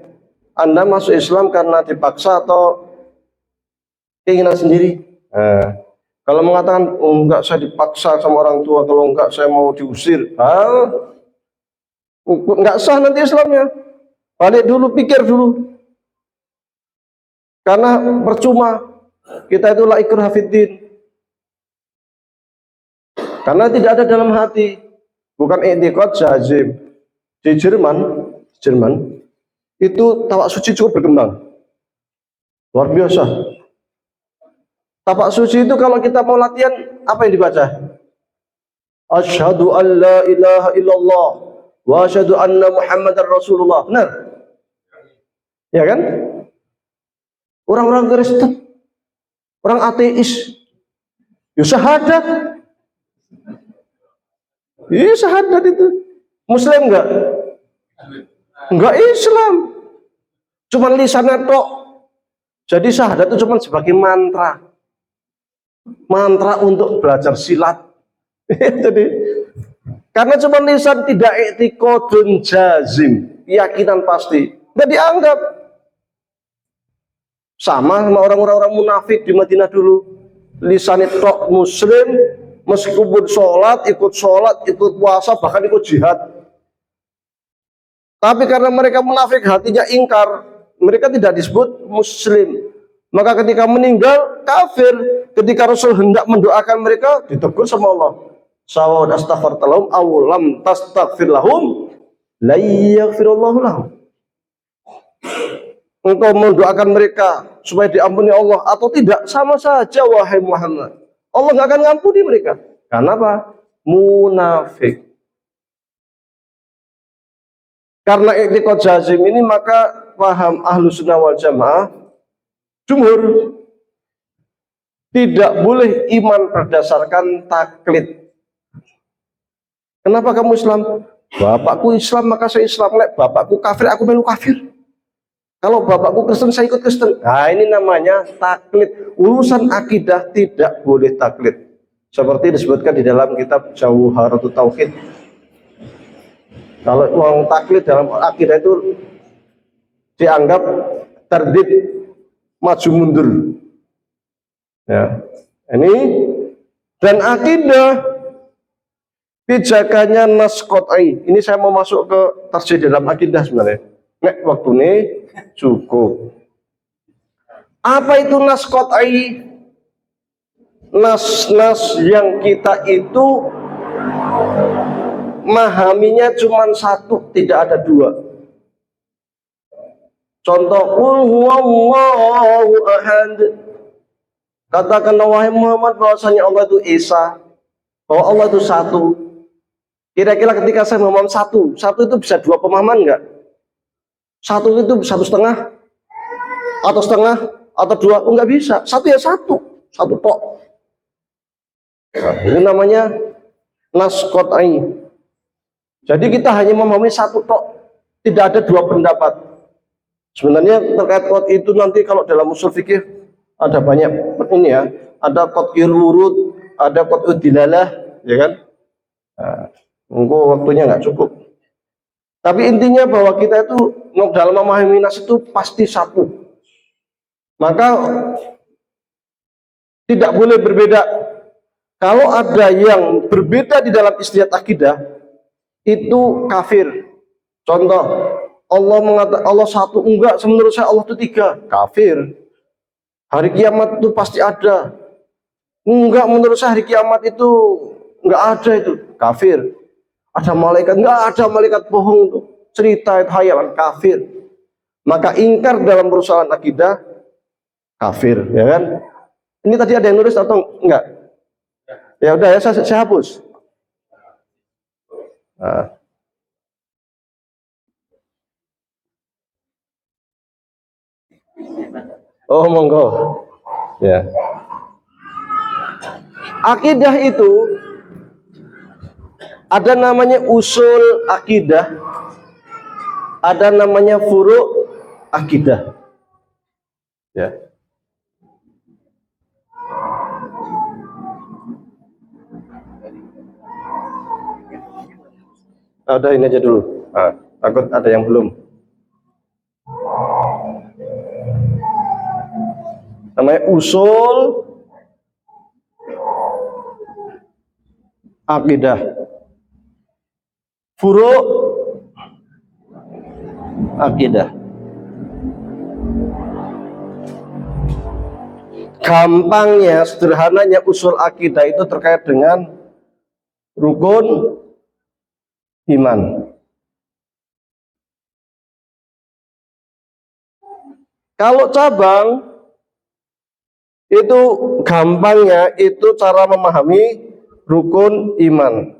Anda masuk Islam karena dipaksa atau keinginan sendiri? Kalau mengatakan, oh, enggak saya dipaksa sama orang tua, kalau enggak saya mau diusir, enggak sah nanti Islamnya. Balik dulu, pikir dulu. Karena percuma, kita itu la ikraha fiddin. Karena tidak ada dalam hati, bukan i'tiqad jazim. Di Jerman itu tapak suci cukup berkembang, luar biasa. Tapak suci itu kalau kita mau latihan, apa yang dibaca? Asyhadu an la ilaha illallah wa asyhadu anna Muhammadar Rasulullah. Benar? Ya kan? Orang-orang Kristen, orang ateis, ya syahadat. Iya syahadat itu. Muslim enggak? Enggak Islam. Cuman lisannya tok. Jadi syahadat itu cuma sebagai mantra. Mantra untuk belajar silat. Jadi karena cuma lisan tidak i'tiqadun jazim, keyakinan pasti. Tidak dianggap. Sama orang-orang munafik di Madinah dulu. Lisan tok muslim, meskipun sholat, ikut puasa, bahkan ikut jihad. Tapi karena mereka munafik, hatinya ingkar, mereka tidak disebut muslim. Maka ketika meninggal kafir. Ketika Rasul hendak mendoakan mereka, ditegur sama Allah. Sawad astaghfarta lahum aw lam tastaghfir lahum la yaghfirullahu lahum. Engkau mendoakan mereka supaya diampuni Allah atau tidak, sama saja wahai Muhammad. Allah nggak akan ngampuni mereka. Karena apa? Munafik. Karena i'tiqad jazim ini maka paham ahlu sunnah wal jamaah jumhur tidak boleh iman berdasarkan taklid. Kenapa kamu Islam? Bapakku Islam maka saya Islam. Bapakku kafir aku melu kafir. Kalau bapakku Kristen saya ikut Kristen. Nah ini namanya taklid. Urusan akidah tidak boleh taklid. Seperti disebutkan di dalam kitab Jauharatut Tauhid. Kalau uang taklid dalam akidah itu dianggap terdid, maju mundur. Ya, ini dan akidah pijakannya nas qat'i. Ini saya mau masuk ke tarjih dalam akidah sebenarnya. Nek waktu ini cukup. Apa itu nas qat'i? Nas-nas yang kita itu memahaminya cuma satu, tidak ada dua. Contoh, qul huwallahu ahad. Katakanlah wahai Muhammad bahwasanya Allah itu Esa, bahwa Allah itu satu. Kira-kira ketika saya memaham satu itu bisa dua pemahaman enggak? Satu itu satu setengah atau dua, enggak bisa. Satu ya satu tok. Nah, ini namanya nas qat'i. Jadi kita hanya memahami satu tok, tidak ada dua pendapat. Sebenarnya terkait qat'i itu nanti kalau dalam usul fikih ada banyak ini ya, ada qat'il wurud, ada qat'ud dilalah, ya kan? Nah, engko waktunya nggak cukup. Tapi intinya bahwa kita itu dalam memahami nas itu pasti satu. Maka tidak boleh berbeda. Kalau ada yang berbeda di dalam istilah akidah, itu kafir. Contoh, Allah mengatakan Allah satu, enggak, menurut saya Allah itu tiga, kafir. Hari kiamat itu pasti ada, enggak, menurut saya hari kiamat itu enggak ada, itu kafir. Ada malaikat, enggak ada malaikat, bohong itu, cerita itu hayalan, kafir. Maka ingkar dalam persoalan akidah kafir, ya kan? Ini tadi ada yang nulis atau enggak? Ya udah ya, saya hapus. Nah. Oh, monggo. Ya. Akidah itu ada namanya usul akidah, ada namanya furu' akidah. Ya. Ada ini aja dulu. Nah, takut ada yang belum. Namanya usul akidah, furu' akidah. Gampangnya, sederhananya, usul akidah itu terkait dengan rukun iman. Kalau cabang itu gampangnya itu cara memahami rukun iman.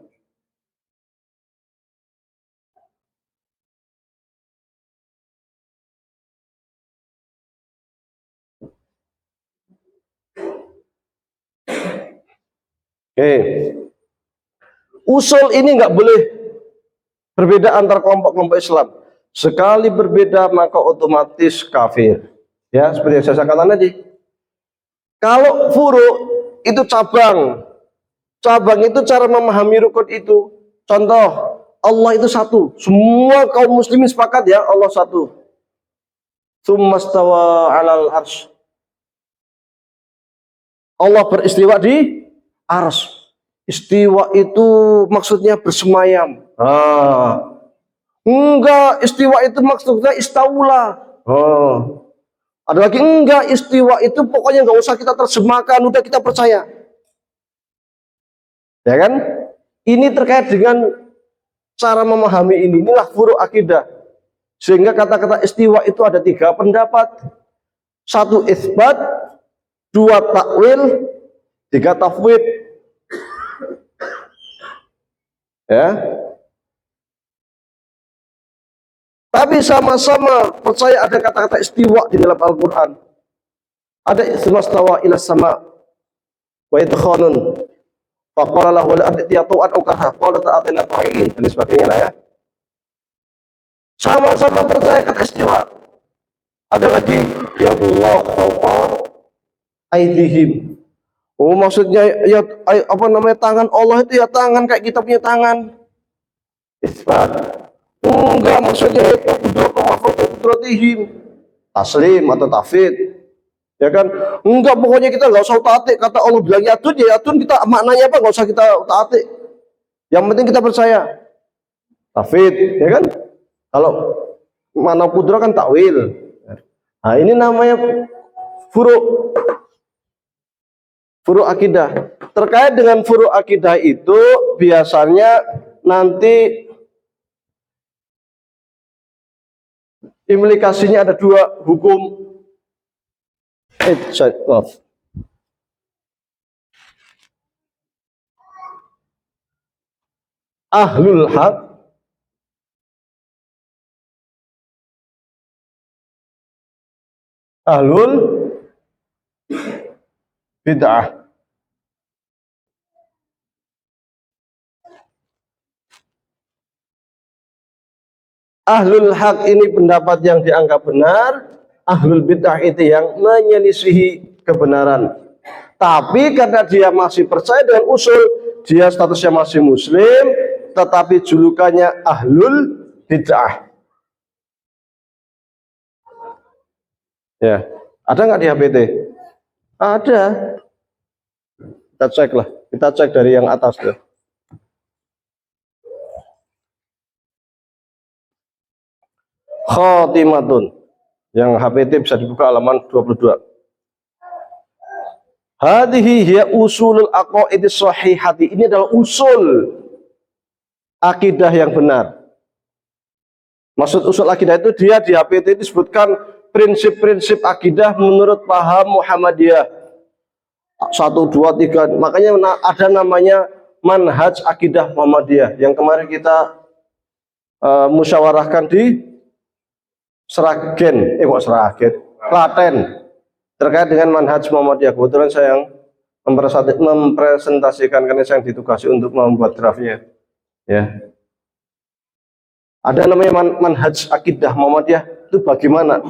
Oke. Usul ini nggak boleh berbeda antar kelompok-kelompok Islam. Sekali berbeda maka otomatis kafir. Ya, seperti yang saya katakan tadi. Kalau furu itu cabang. Cabang itu cara memahami rukun itu. Contoh, Allah itu satu. Semua kaum muslimin sepakat ya, Allah satu. Tsummastawa 'alal arsy. Allah beristiwa di arsy. Istiwa itu maksudnya bersemayam. Enggak, istiwa itu maksudnya istaula. Ada lagi enggak, istiwa itu pokoknya nggak usah kita terjemahkan, udah kita percaya. Ya kan? Ini terkait dengan cara memahami ini. Inilah furu' akidah. Sehingga kata-kata istiwa itu ada 3 pendapat. 1 isbat, 2 takwil, 3 tafwid. Ya. Tapi sama-sama percaya ada kata-kata istiwa di dalam Al-Quran. Ada istiwa ila sama wa idkhanun faqala lahu la atiyatu'an ukaha qala ta'atina ta'in dan sebagainya lah ya. Sama-sama percaya kata istiwa. Ada lagi ya Allah fawqa aydihim. Oh, maksudnya ya apa namanya, tangan Allah itu ya tangan kayak kita punya tangan. Isbat. Enggak, maksudnya taslim atau tafid, ya kan? Enggak, pokoknya kita nggak usah taati. Kata Allah bilang yatun, ya yatun, kita maknanya apa nggak usah kita taati. Yang penting kita percaya. Tafid, ya kan? Kalau mana pudra kan takwil. Nah, ini namanya furu' akidah. Terkait dengan furu' akidah itu biasanya nanti implikasinya ada 2 hukum. Ahlul haq ahlul bid'ah. Ahlul haq ini pendapat yang dianggap benar, ahlul bid'ah itu yang menyelisihi kebenaran. Tapi karena dia masih percaya dengan usul, dia statusnya masih muslim, tetapi julukannya ahlul bid'ah. Ya, ada nggak di HPT? Ada. Kita cek lah, kita cek dari yang atas tuh. Khotimatun. Yang HPT bisa dibuka halaman 22. Hadhihi hiya usulul aqaidis shahihati. Ini adalah usul akidah yang benar. Maksud usul akidah itu dia di HPT disebutkan prinsip-prinsip akidah menurut paham Muhammadiyah. 1, 2, 3. Makanya ada namanya manhaj akidah Muhammadiyah yang kemarin kita musyawarahkan di Sragen, Klaten, terkait dengan manhaj Muhammadiyah. Kebetulan saya yang mempresentasikan karena saya yang ditugasi untuk membuat draftnya. Ya. Ada namanya manhaj akidah Muhammadiyah, itu bagaimana?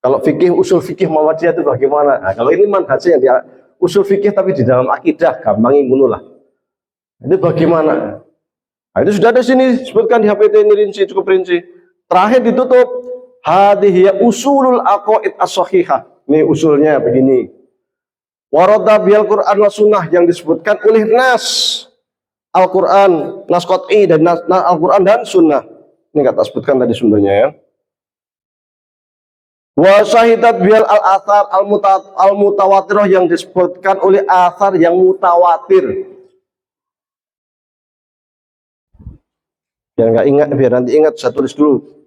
Kalau fikih, usul fikih Muhammadiyah itu bagaimana? Nah, kalau ini manhajnya yang dia usul fikih tapi di dalam akidah, gampangin dulu lah. Itu bagaimana? Nah, itu sudah ada sini sebutkan di HPT ini rinci, cukup rinci. Terakhir ditutup, hadhihi usulul aqaid as-shahihah. Ini usulnya begini. Warada bil Qur'an wa sunnah, yang disebutkan oleh nas Al-Qur'an, nas qat'i dan nas Al-Qur'an dan sunnah. Ini kata sebutkan tadi sumbernya ya. Wa syahidat bil al-athar al-mutawatirah, yang disebutkan oleh athar yang mutawatir. Biar nggak ingat, biar nanti ingat, saya tulis dulu.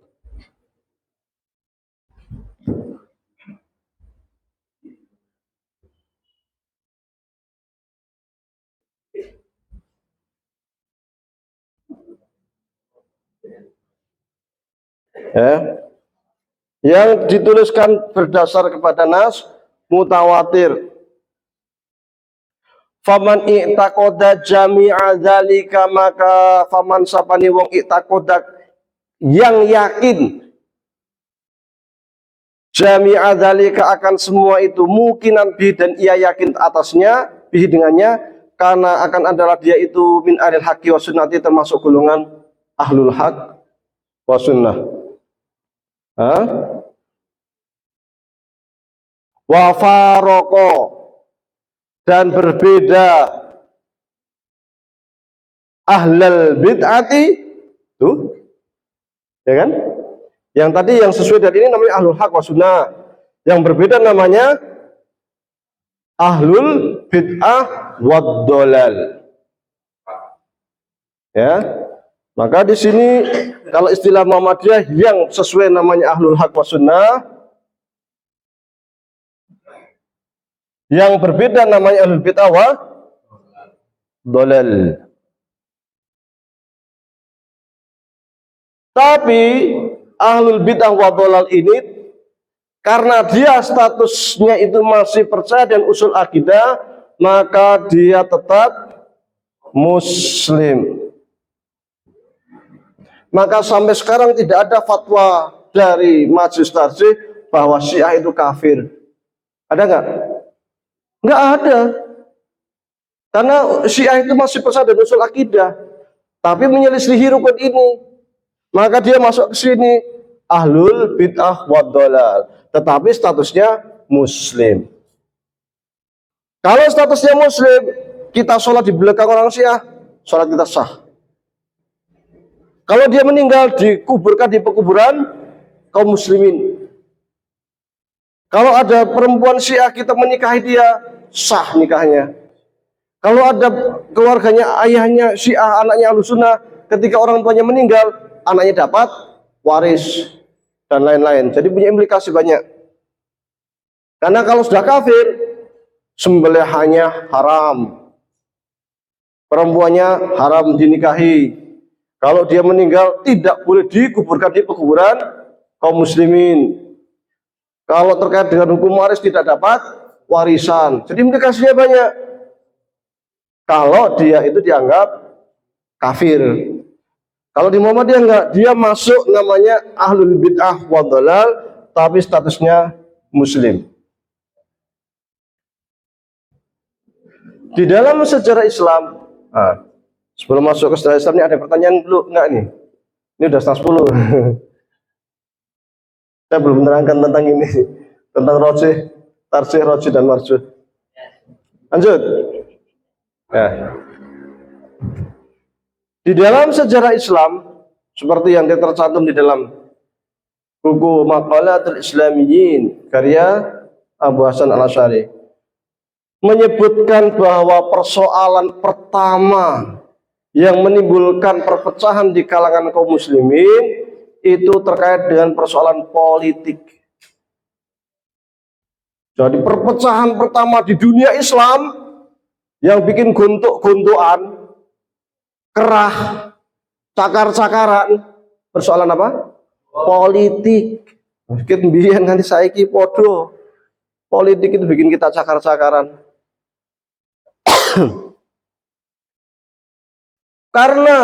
Ya. Yang dituliskan berdasar kepada nas mutawatir. Faman i'taqada jami'a dzalika, maka faman sapani wong i'taqada yang yakin jami'a dzalika akan semua itu, mukinan bi, dan ia yakin atasnya bi dengannya, karena akan adalah dia itu min ahlil haqqi wa sunnati, termasuk golongan ahlul haq wa sunnah. Wa faroko, dan berbeda ahlal bid'ati, tuh ya kan, yang tadi yang sesuai dari ini namanya ahlul haq wa sunnah, yang berbeda namanya ahlul bid'ah wad dolal. Ya, maka di sini kalau istilah Muhammadiyah yang sesuai namanya ahlul haq wa sunnah, yang berbeda namanya ahlul bid'ah wa dolal. Tapi ahlul bid'ah wa dolal ini, karena dia statusnya itu masih percaya dan usul akidah, maka dia tetap muslim. Maka sampai sekarang tidak ada fatwa dari Majelis Tarjih bahwa Syiah itu kafir. Ada nggak? Nggak ada. Karena Syiah itu masih percaya dan usul akidah, tapi menyelisihi rukun ini, maka dia masuk ke sini ahlul bid'ah wad dolal, tetapi statusnya muslim. Kalau statusnya muslim, kita sholat di belakang orang Syiah, sholat kita sah. Kalau dia meninggal, dikuburkan di pekuburan kaum muslimin. Kalau ada perempuan Syiah, kita menikahi dia, sah nikahnya. Kalau ada keluarganya, ayahnya Syiah, anaknya Ahlussunnah, ketika orang tuanya meninggal, anaknya dapat waris dan lain-lain. Jadi punya implikasi banyak. Karena kalau sudah kafir, sembelihannya haram, perempuannya haram dinikahi. Kalau dia meninggal, tidak boleh dikuburkan di pekuburan kaum muslimin. Kalau terkait dengan hukum waris, tidak dapat warisan. Jadi implikasinya banyak. Kalau dia itu dianggap kafir. Kalau di Muhammadiyah enggak, dia masuk namanya ahlul bid'ah wa dhalal, tapi statusnya muslim. Di dalam sejarah Islam, sebelum masuk ke sejarah Islam ini ada pertanyaan dulu enggak nih? Ini udah setengah 10. Saya belum menerangkan tentang ini, tentang rojih, tarjih, rojih dan marjuh. Lanjut. Ya. Di dalam sejarah Islam, seperti yang tercantum di dalam buku Maqalatul Islamiyyin karya Abu Hasan Al-Asy'ari, menyebutkan bahwa persoalan pertama yang menimbulkan perpecahan di kalangan kaum muslimin itu terkait dengan persoalan politik. Jadi perpecahan pertama di dunia Islam yang bikin gontok-gontokan, kerah, cakar-cakaran, persoalan apa? Politik. Mungkin biyen nanti saiki podo. Politik itu bikin kita cakar-cakaran. Karena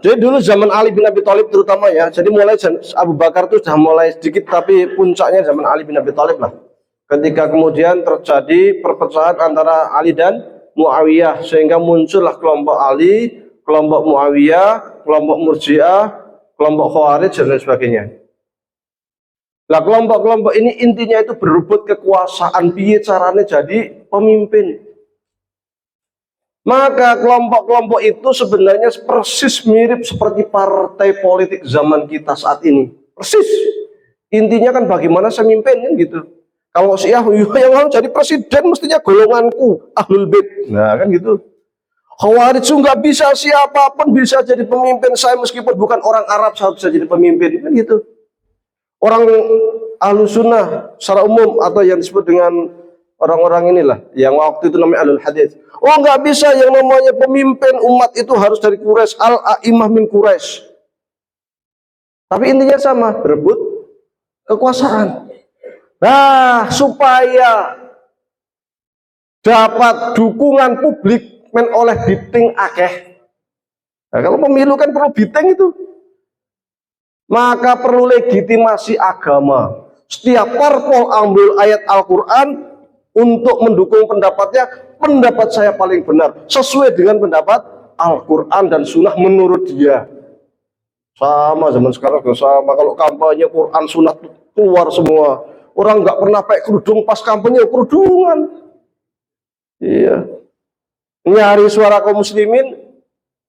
jadi dulu zaman Ali bin Abi Thalib terutama ya, jadi mulai Abu Bakar itu sudah mulai sedikit, tapi puncaknya zaman Ali bin Abi Thalib lah. Ketika kemudian terjadi perpecahan antara Ali dan Muawiyah, sehingga muncullah kelompok Ali, kelompok Muawiyah, kelompok Murji'ah, kelompok Khawarij dan lain sebagainya. Nah, kelompok-kelompok ini intinya itu berebut kekuasaan, piye caranya jadi pemimpin. Maka kelompok-kelompok itu sebenarnya persis mirip seperti partai politik zaman kita saat ini. Persis. Intinya kan bagaimana saya mimpin kan gitu. Kalau Syiah yang mau jadi presiden mestinya golonganku, Ahlul Bait. Nah, kan gitu. Khawarij nggak bisa, siapapun bisa jadi pemimpin saya meskipun bukan orang Arab saya bisa jadi pemimpin. Kan gitu. Orang Ahlus Sunnah secara umum atau yang disebut dengan orang-orang inilah yang waktu itu namanya Ahlul Hadits. Oh, nggak bisa, yang namanya pemimpin umat itu harus dari Quraisy, al-a'imah min Quraisy. Tapi intinya sama, berebut kekuasaan. Nah, supaya dapat dukungan publik oleh biting akeh. Nah, kalau pemilu kan perlu biting itu. Maka perlu legitimasi agama. Setiap parpol ambil ayat Al-Quran untuk mendukung pendapatnya, pendapat saya paling benar sesuai dengan pendapat Al-Quran dan Sunnah menurut dia. Sama zaman sekarang sama, kalau kampanye Quran Sunnah keluar semua. Orang nggak pernah pakai kerudung pas kampanye kerudungan. Iya, nyari suara kaum muslimin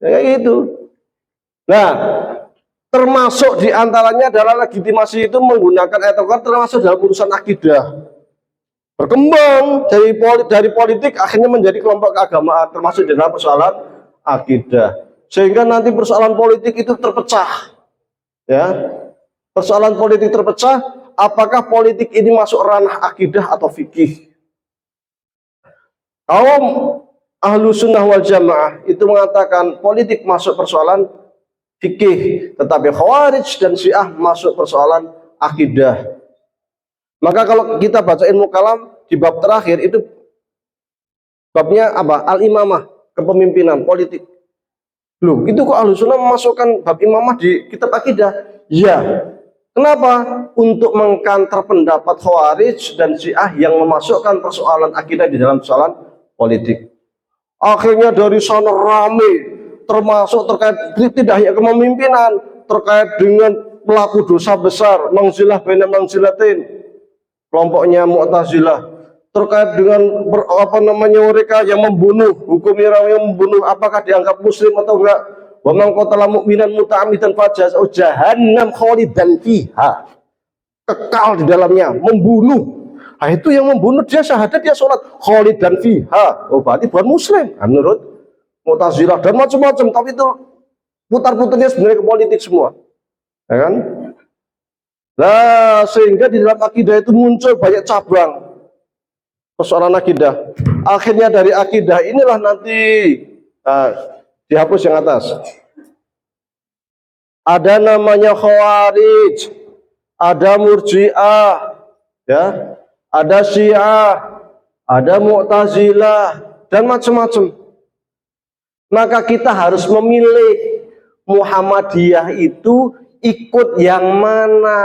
ya gitu. Nah, termasuk diantaranya adalah legitimasi itu menggunakan ayat Al-Quran, termasuk dalam urusan akidah. Berkembang dari politik akhirnya menjadi kelompok keagamaan, termasuk dalam persoalan akidah, sehingga nanti persoalan politik itu terpecah ya. Persoalan politik terpecah, apakah politik ini masuk ranah akidah atau fikih. Kaum Ahlus Sunnah wal Jamaah itu mengatakan politik masuk persoalan fikih, tetapi Khawarij dan Syiah masuk persoalan akidah. Maka kalau kita baca ilmu kalam di bab terakhir itu babnya apa? Al-imamah, kepemimpinan politik. Loh, itu kok Ahlus Sunnah memasukkan bab imamah di kitab akidah? Ya. Kenapa? Untuk mengkantar pendapat Khawarij dan Syiah yang memasukkan persoalan akidah di dalam persoalan politik. Akhirnya dari sana rame, termasuk terkait tidak hanya kepemimpinan, terkait dengan pelaku dosa besar, mangzilah baina mangzilatain, kelompoknya Mu'tazilah, terkait dengan mereka yang membunuh, hukumnya yang membunuh apakah dianggap muslim atau enggak. Wa man qatala mu'minan muta'ammidan fajaza'u jahannam khalidan fiha, kekal di dalamnya, membunuh. Nah, itu yang membunuh dia syahadat, dia sholat khalidan fiha. Oh, berarti bukan muslim. Nah, menurut Mu'tazilah dan macam-macam, tapi itu putar-putarnya sebenarnya ke politik semua. Ya kan? Nah, sehingga di dalam akidah itu muncul banyak cabang persoalan akidah. Akhirnya dari akidah inilah nanti dihapus yang atas. Ada namanya Khawarij, ada Murji'ah, ya, ada Syiah, ada Mu'tazilah dan macam-macam. Maka kita harus memilih Muhammadiyah itu ikut yang mana.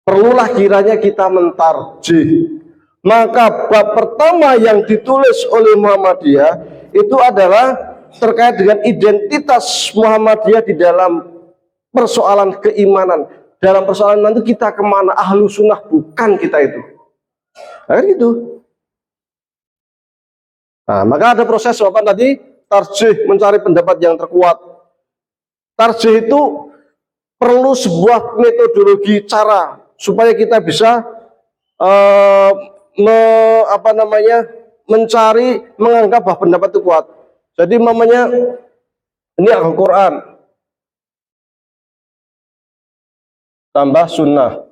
Perlulah kiranya kita mentarjih, Maka bab pertama yang ditulis oleh Muhammadiyah itu adalah terkait dengan identitas Muhammadiyah di dalam persoalan keimanan. Dalam persoalan nanti kita kemana, ahlu sunnah bukan kita itu. Nah, gitu. Nah, maka ada proses apa tadi? Tarjih, mencari pendapat yang terkuat. Tarjih itu perlu sebuah metodologi cara supaya kita bisa mencari, menganggap bahwa pendapat itu kuat. Jadi mamanya ini Al-Quran tambah sunnah.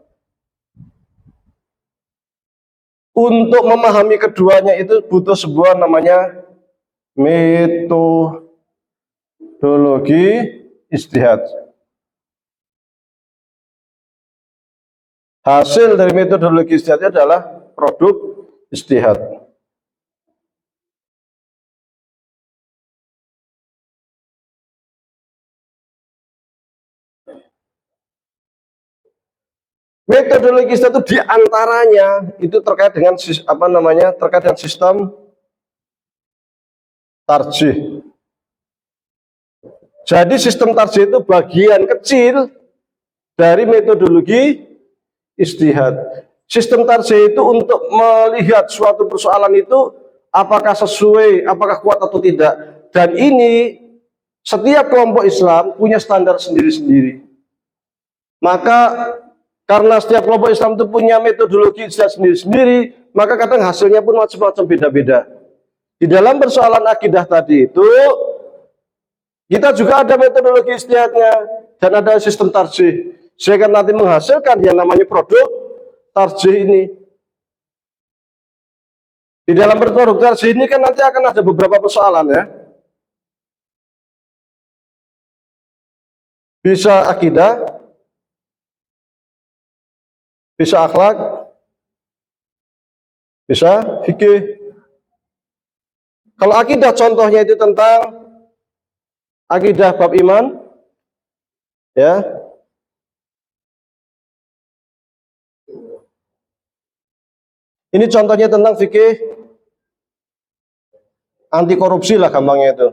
Untuk memahami keduanya itu butuh sebuah namanya metodologi ijtihad. Hasil dari metodologi ijtihad adalah produk ijtihad. Metodologi ijtihad itu diantaranya itu terkait dengan terkait dengan sistem tarjih. Jadi sistem tarjih itu bagian kecil dari metodologi ijtihad. Sistem tarjih itu untuk melihat suatu persoalan itu apakah sesuai, apakah kuat atau tidak. Dan ini setiap kelompok Islam punya standar sendiri-sendiri. Maka karena setiap kelompok Islam itu punya metodologi ijtihad sendiri-sendiri, maka kadang hasilnya pun macam-macam beda-beda. Di dalam persoalan akidah tadi itu kita juga ada metodologi ijtihadnya dan ada sistem tarjih. Sehingga nanti menghasilkan yang namanya produk tarjih ini. Di dalam produk tarjih ini kan nanti akan ada beberapa persoalan ya. Bisa akidah, bisa akhlak, bisa fikih. Kalau akidah contohnya itu tentang akidah bab iman, ya. Ini contohnya tentang fikih anti korupsi lah gampangnya itu.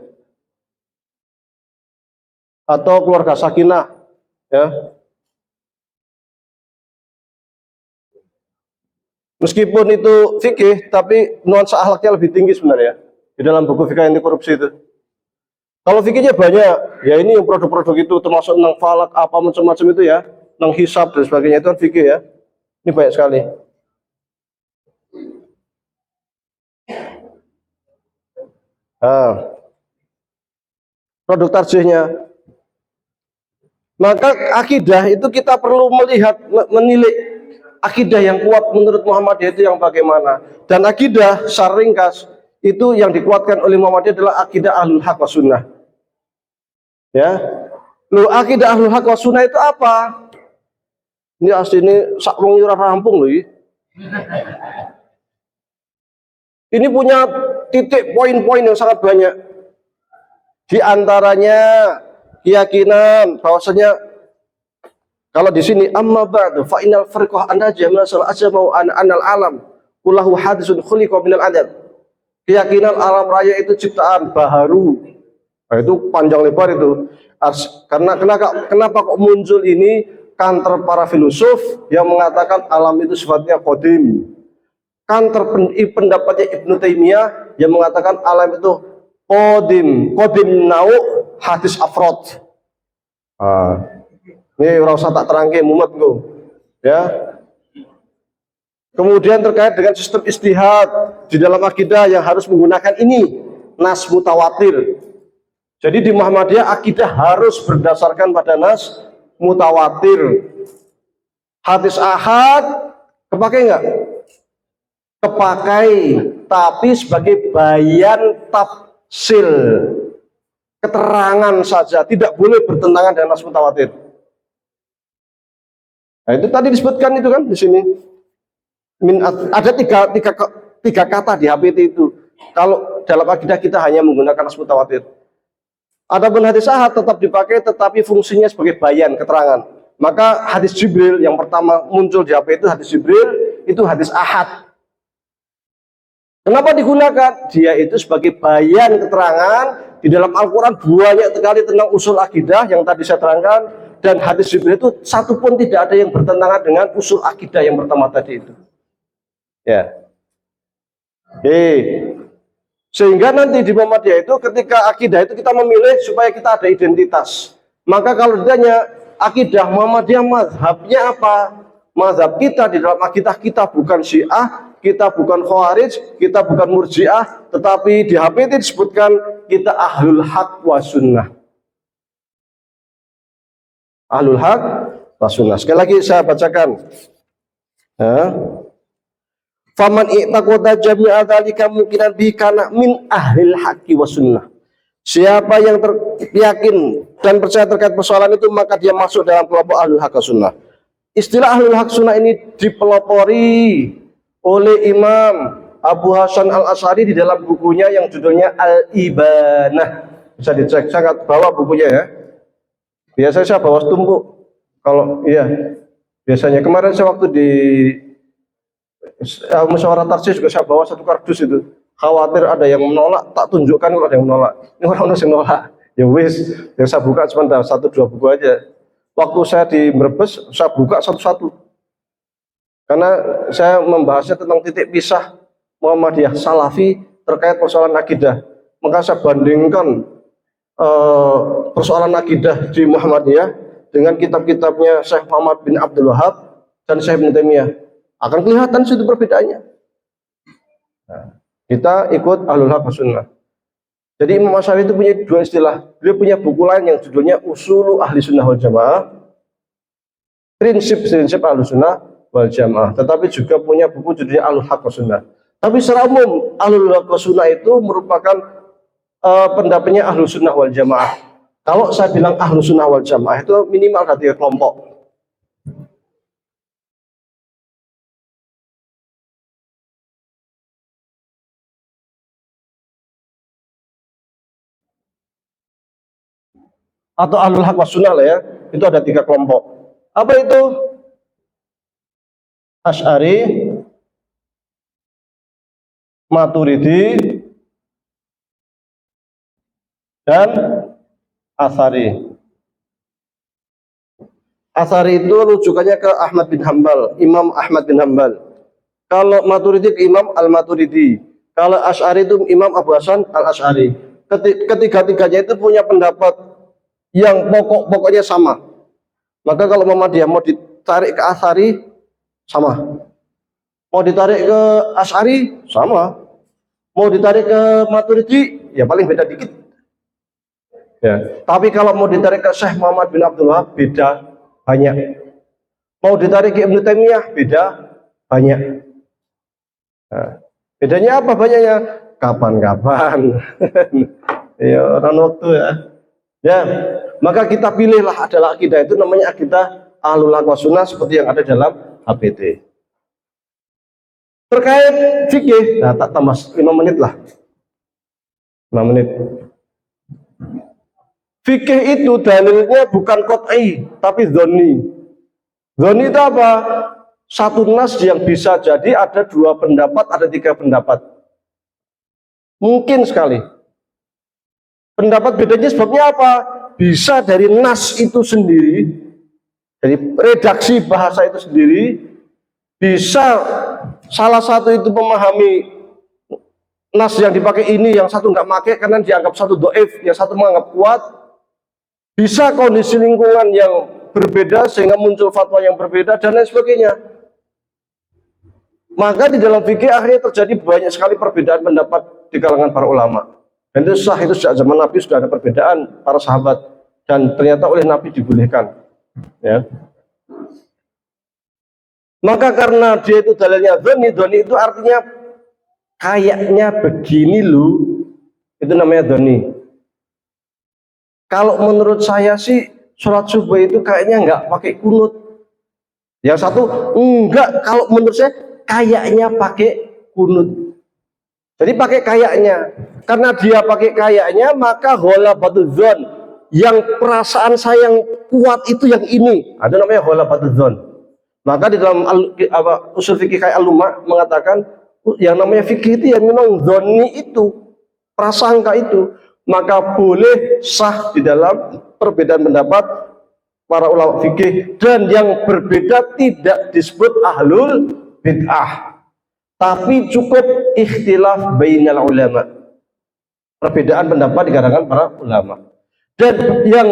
Atau keluarga sakinah, ya. Meskipun itu fikih, tapi nuansa akhlaknya lebih tinggi sebenarnya di dalam buku fikih anti korupsi itu. Kalau fikihnya banyak, ya ini yang produk-produk itu termasuk tentang falak apa macam-macam itu ya, tentang hisab dan sebagainya itu kan fikih ya. Ini banyak sekali. Nah, produk tarjihnya. Maka akidah itu kita perlu melihat, menilai akidah yang kuat menurut Muhammadiyah itu yang bagaimana. Dan akidah secara ringkas itu yang dikuatkan oleh Muhammadiyah adalah akidah ahlul haq wa sunnah. Ya, lu akidah ahlul haq wa sunnah itu apa? Ini asli ini sak wong ora rampung loh. Ini punya titik poin-poin yang sangat banyak. Di antaranya keyakinan bahwasanya kalau di sini amma ba'du fa innal firqah annaja min al-ajma wa anal alam kullahu hadisun khuliqa minal adam. Keyakinan alam raya itu ciptaan baharu. Nah, itu panjang lebar itu. Karena kenapa kok muncul ini kantor para filosof yang mengatakan alam itu sifatnya qadim. Kantor pendapatnya Ibnu Taimiyah yang mengatakan alam itu qadim nau hadis afrod. Ini ora usah tak terangke mumet go. Ya. Kemudian terkait dengan sistem ijtihad di dalam akidah yang harus menggunakan ini nas mutawatir. Jadi di Muhammadiyah akidah harus berdasarkan pada nas mutawatir. Hadis ahad kepakai enggak? Kepakai, tapi sebagai bayan tafsil, keterangan saja, tidak boleh bertentangan dengan nas mutawatir. Nah, itu tadi disebutkan itu kan di sini. Ada tiga kata di HPT itu. Kalau dalam akidah kita hanya menggunakan nas mutawatir. Adapun hadis ahad tetap dipakai, tetapi fungsinya sebagai bayan, keterangan. Maka hadis Jibril yang pertama muncul di HP itu hadis Jibril, itu hadis ahad. Kenapa digunakan? Dia itu sebagai bayan keterangan di dalam Al-Quran banyak sekali tentang usul akidah yang tadi saya terangkan, dan hadis Jibril itu satu pun tidak ada yang bertentangan dengan usul akidah yang pertama tadi itu. Ya. Sehingga nanti di Muhammadiyah itu ketika akidah itu kita memilih supaya kita ada identitas. Maka kalau ditanya akidah Muhammadiyah mazhabnya apa? Mazhab kita di dalam akidah kita bukan Syiah, kita bukan Khawarij, kita bukan Murji'ah, tetapi di HPT disebutkan kita ahlul haq wa sunnah. Ahlul haq wa sunnah. Sekali lagi saya bacakan. Faman i'taqada jami'a dzalika mungkinan bi kana min ahlil haqqi wa sunnah. Siapa yang yakin dan percaya terkait persoalan itu, maka dia masuk dalam kelompok ahlul haq wa sunnah. Istilah ahlul haq sunnah ini dipelopori oleh Imam Abu Hasan Al-Asy'ari di dalam bukunya yang judulnya Al-Ibanah. Bisa dicek, saya bawa bukunya ya. Biasanya saya bawa tumpuk. Kalau iya, biasanya kemarin saya waktu di musyawarah taksis juga saya bawa satu kardus itu. Khawatir ada yang menolak, tak tunjukkan kalau ada yang menolak. Ini orang yang menolak. Ya wis, yang saya buka cuma ada 1-2 buku aja. Waktu saya di Brebes, saya buka satu-satu. Karena saya membahasnya tentang titik pisah Muhammadiyah Salafi terkait persoalan akidah. Maka saya bandingkan persoalan akidah di Muhammadiyah dengan kitab-kitabnya Syekh Muhammad bin Abdul Wahab dan Syekh Ibnu Taimiyah. Akan kelihatan situ perbedaannya. Nah, kita ikut ahlul haq sunnah. Jadi Imam Asy'ari itu punya dua istilah. Beliau punya buku lain yang judulnya Usulu Ahli Sunnah wal Jamaah, prinsip-prinsip Ahli Sunnah wal Jamaah. Tetapi juga punya buku judulnya Ahlul Haq Sunnah. Tapi secara umum Ahlul Haq Sunnah itu merupakan pendapatnya Ahlu Sunnah wal Jamaah. Kalau saya bilang Ahlu Sunnah wal Jamaah itu minimal ada 3 kelompok. Atau Ahlul Haq Sunnah lah ya, itu ada 3 kelompok. Apa itu? Asy'ari, Maturidi, dan Atsari. Atsari itu rujukannya ke Ahmad bin Hambal, Imam Ahmad bin Hambal. Kalau Maturidi ke Imam Al-Maturidi. Kalau Asy'ari itu Imam Abu Hasan Al-Asy'ari. Ketiga-tiganya itu punya pendapat yang pokoknya sama. Maka kalau Muhammadiyah mau ditarik ke Atsari, sama. Mau ditarik ke Asy'ari, sama. Mau ditarik ke Maturidi, ya paling beda dikit. Ya. Tapi kalau mau ditarik ke Syekh Muhammad bin Abdul Wahab, beda banyak. Mau ditarik ke Ibnu Taimiyah, beda banyak. Nah, bedanya apa banyaknya? Kapan-kapan. Ya, orang waktu ya. Ya, maka kita pilihlah adalah akidah itu namanya akidah Ahlul Haq Sunnah seperti yang ada dalam HPT. Terkait fikih, nah tak tambah 5 menit lah. 5 menit. Fikih itu dalilnya bukan qat'i, tapi dzanni. Dzanni itu apa? Satu nas yang bisa jadi ada 2 pendapat, ada 3 pendapat. Mungkin sekali. Pendapat bedanya sebabnya apa? Bisa dari nas itu sendiri, dari redaksi bahasa itu sendiri, bisa salah satu itu memahami nas yang dipakai ini, yang satu nggak pakai karena dianggap satu doif, yang satu menganggap kuat. Bisa kondisi lingkungan yang berbeda sehingga muncul fatwa yang berbeda dan lain sebagainya. Maka di dalam fikih akhirnya terjadi banyak sekali perbedaan pendapat di kalangan para ulama. Dan itu sah, itu sejak zaman Nabi sudah ada perbedaan para sahabat dan ternyata oleh Nabi dibolehkan. Ya. Maka karena dia itu dalilnya dhoni itu artinya kayaknya begini loh, itu namanya dhoni. Kalau menurut saya sih sholat subuh itu kayaknya nggak pakai kunut. Yang satu enggak, kalau menurut saya kayaknya pakai kunut. Jadi pakai kayaknya. Karena dia pakai kayaknya, maka ghalabatul dzan, yang perasaan saya yang kuat itu yang ini. Ada namanya ghalabatul dzan. Maka di dalam usul fikih kayak Al-Lumah mengatakan yang namanya fikih itu ya memang dzanni itu, prasangka itu, maka boleh sah di dalam perbedaan pendapat para ulama fikih, dan yang berbeda tidak disebut ahlul bid'ah, tapi cukup ikhtilaf bainal ulama, perbedaan pendapat di kalangan para ulama. Dan yang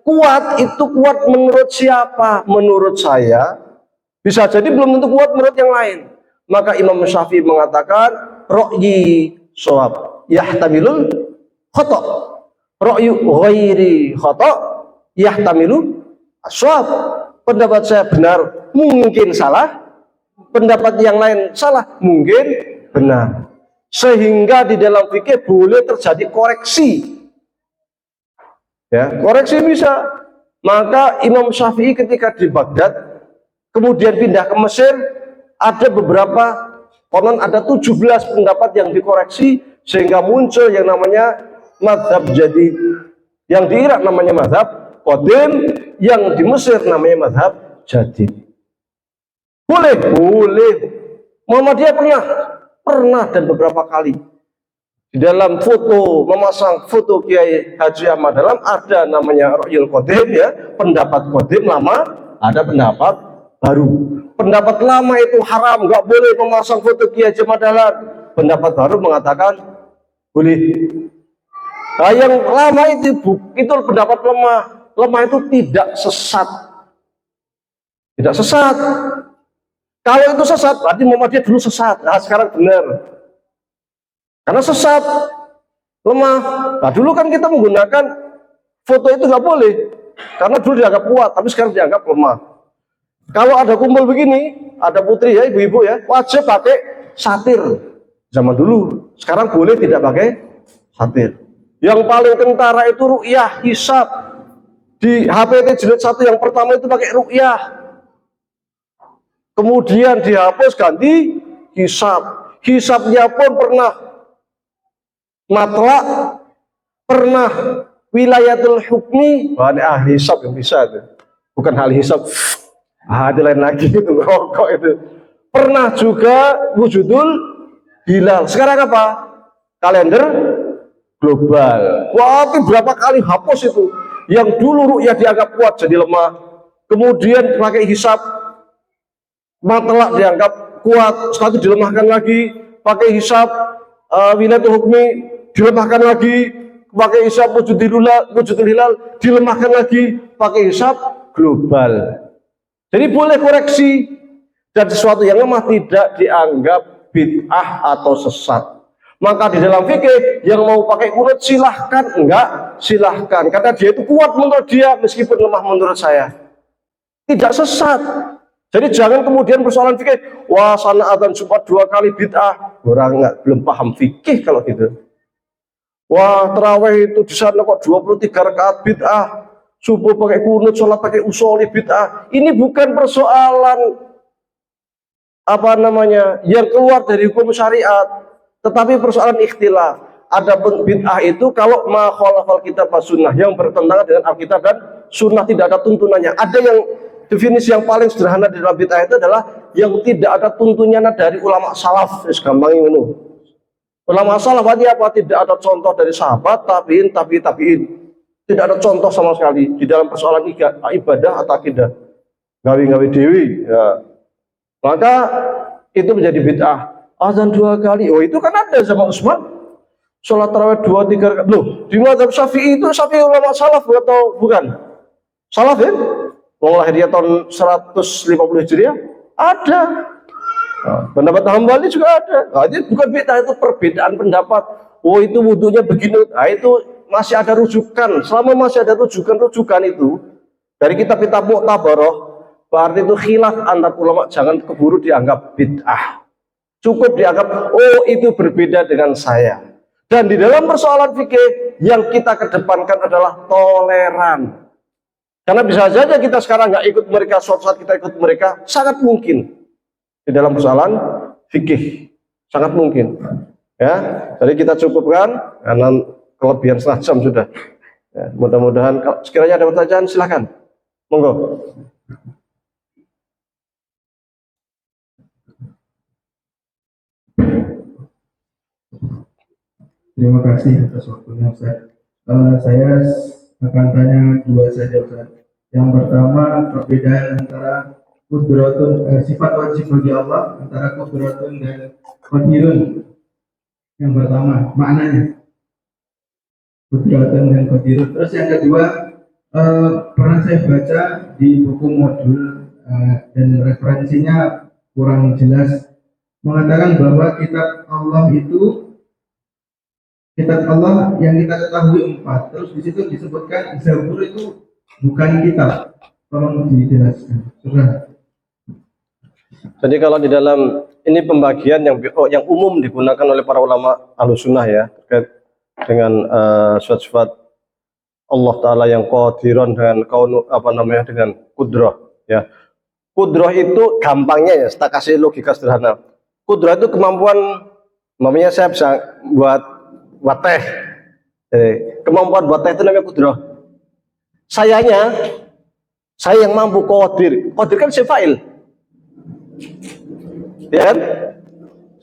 kuat itu kuat menurut siapa? Menurut saya, bisa jadi belum tentu kuat menurut yang lain. Maka Imam Syafi'i mengatakan ra'yi shawab yahtamilul khata', ra'yu ghairi khata' yahtamilu shawab. Pendapat saya benar, mungkin salah. Pendapat yang lain salah, mungkin benar. Sehingga di dalam fikih boleh terjadi koreksi. Ya, koreksi bisa. Maka Imam Syafi'i ketika di Baghdad kemudian pindah ke Mesir, ada beberapa, konon ada 17 pendapat yang dikoreksi sehingga muncul yang namanya mazhab jadi. Yang di Irak namanya mazhab qadim, yang di Mesir namanya mazhab jadid. Boleh, boleh. Muhammadiyah pernah dan beberapa kali di dalam foto, memasang foto Kiai Haji Ahmad Dahlan ada namanya Ra'yul Qadim, ya, pendapat qadim lama, ada pendapat baru. Pendapat lama itu haram, nggak boleh memasang foto Kiai Haji Ahmad Dahlan. Pendapat baru mengatakan boleh. Nah, yang lama itu pendapat lemah. Lemah itu tidak sesat. Tidak sesat. Kalau itu sesat, berarti Muhammadiyah dulu sesat. Nah, sekarang benar. Karena sesat, lemah. Nah, dulu kan kita menggunakan foto itu nggak boleh. Karena dulu dianggap kuat, tapi sekarang dianggap lemah. Kalau ada kumpul begini, ada putri ya, ibu-ibu ya, wajib pakai satir. Zaman dulu, sekarang boleh tidak pakai satir. Yang paling kentara itu ru'yah, hisab. Di HPT jilid 1 yang pertama itu pakai ru'yah. Kemudian dihapus ganti hisab. Hisabnya pun pernah matlak, pernah wilayatul hukmi. Wah, ini ahli hisab yang bisa itu. Bukan ahli hisab. Itu lain lagi itu, rokok itu. Pernah juga wujudul hilal. Sekarang apa? Kalender global. Wah, itu berapa kali hapus itu. Yang dulu ru'yah dianggap kuat jadi lemah. Kemudian pakai hisab, matlak dianggap kuat, setelah itu dilemahkan lagi. Pakai hisab wilayatul hukmi dilemahkan lagi. Pakai hisab wujudul hilal dilemahkan lagi. Pakai hisab global. Jadi boleh koreksi, dan sesuatu yang lemah tidak dianggap bid'ah atau sesat. Maka di dalam fikih yang mau pakai kunut silahkan, enggak silahkan, karena dia itu kuat menurut dia meskipun lemah menurut saya. Tidak sesat. Jadi jangan kemudian persoalan fikih, wah sana adzan Jumat 2 kali bid'ah, orang belum paham fikih kalau gitu. Wah terawih itu di sana kok 23 rakaat bid'ah. Subuh pakai kunut, sholat pakai usoli bid'ah. Ini bukan persoalan apa namanya yang keluar dari hukum syariat, tetapi persoalan ikhtilaf. Adapun bid'ah itu kalau ma khalafal kitab was sunnah, yang bertentangan dengan Alkitab dan sunnah, tidak ada tuntunannya. Ada yang definisi yang paling sederhana di dalam bid'ah itu adalah yang tidak ada tuntunannya dari ulama salaf. Gampang ini. Ulama salaf apa? Tidak ada contoh dari sahabat, tabi'in, tabi'in. Tidak ada contoh sama sekali di dalam persoalan ibadah atau akidah. Gawi-gawi dewi, ya. Maka itu menjadi bid'ah. Azan 2 kali, oh itu kan ada zaman Utsman. Sholat tarawih 2-3 rakaat. Loh, di mazhab Syafi'i itu Syafi'i ulama salaf atau bukan? Salaf ya? Mau lahirnya tahun 150 Hijriah? Ada. Nah, pendapat Hambali juga ada. Nah, itu bukan bid'ah, itu perbedaan pendapat. Oh itu wudunya begini. Nah itu masih ada rujukan. Selama masih ada rujukan itu dari kitab-kitab Mu'tabarah, berarti itu khilaf antar ulama, jangan keburu dianggap bid'ah. Cukup dianggap, oh itu berbeda dengan saya. Dan di dalam persoalan fikih yang kita kedepankan adalah toleran. Karena bisa saja kita sekarang nggak ikut mereka, suatu saat kita ikut mereka, sangat mungkin di dalam persoalan fikih, sangat mungkin. Ya, jadi kita cukupkan karena kelebihan setengah jam sudah. Ya, mudah-mudahan kalau sekiranya ada pertanyaan silakan. Monggo. Terima kasih atas waktunya Ustaz. Saya akan tanya dua saja Ustaz. Yang pertama, perbedaan antara kudratun, sifat wajib bagi Allah antara kudratun dan qadirun. Yang pertama, maknanya kudratun dan qadirun. Terus yang kedua, pernah saya baca di buku modul dan referensinya kurang jelas, mengatakan bahwa kitab Allah yang kita ketahui 4. Terus di situ disebutkan Zabur itu bukan kitab. Tolong dijelaskan. Surah. Jadi kalau di dalam ini pembagian yang umum digunakan oleh para ulama Ahlussunnah ya, terkait dengan sifat-sifat Allah Ta'ala yang qadiran dan dengan kudrah ya. Kudrah itu gampangnya ya, saya kasih logika sederhana. Kudrah itu kemampuan, namanya saya bisa buat teh. Kemampuan buat teh itu namanya kudrah. Saya yang mampu qadir. Qadir kan isim fa'il. Ya kan?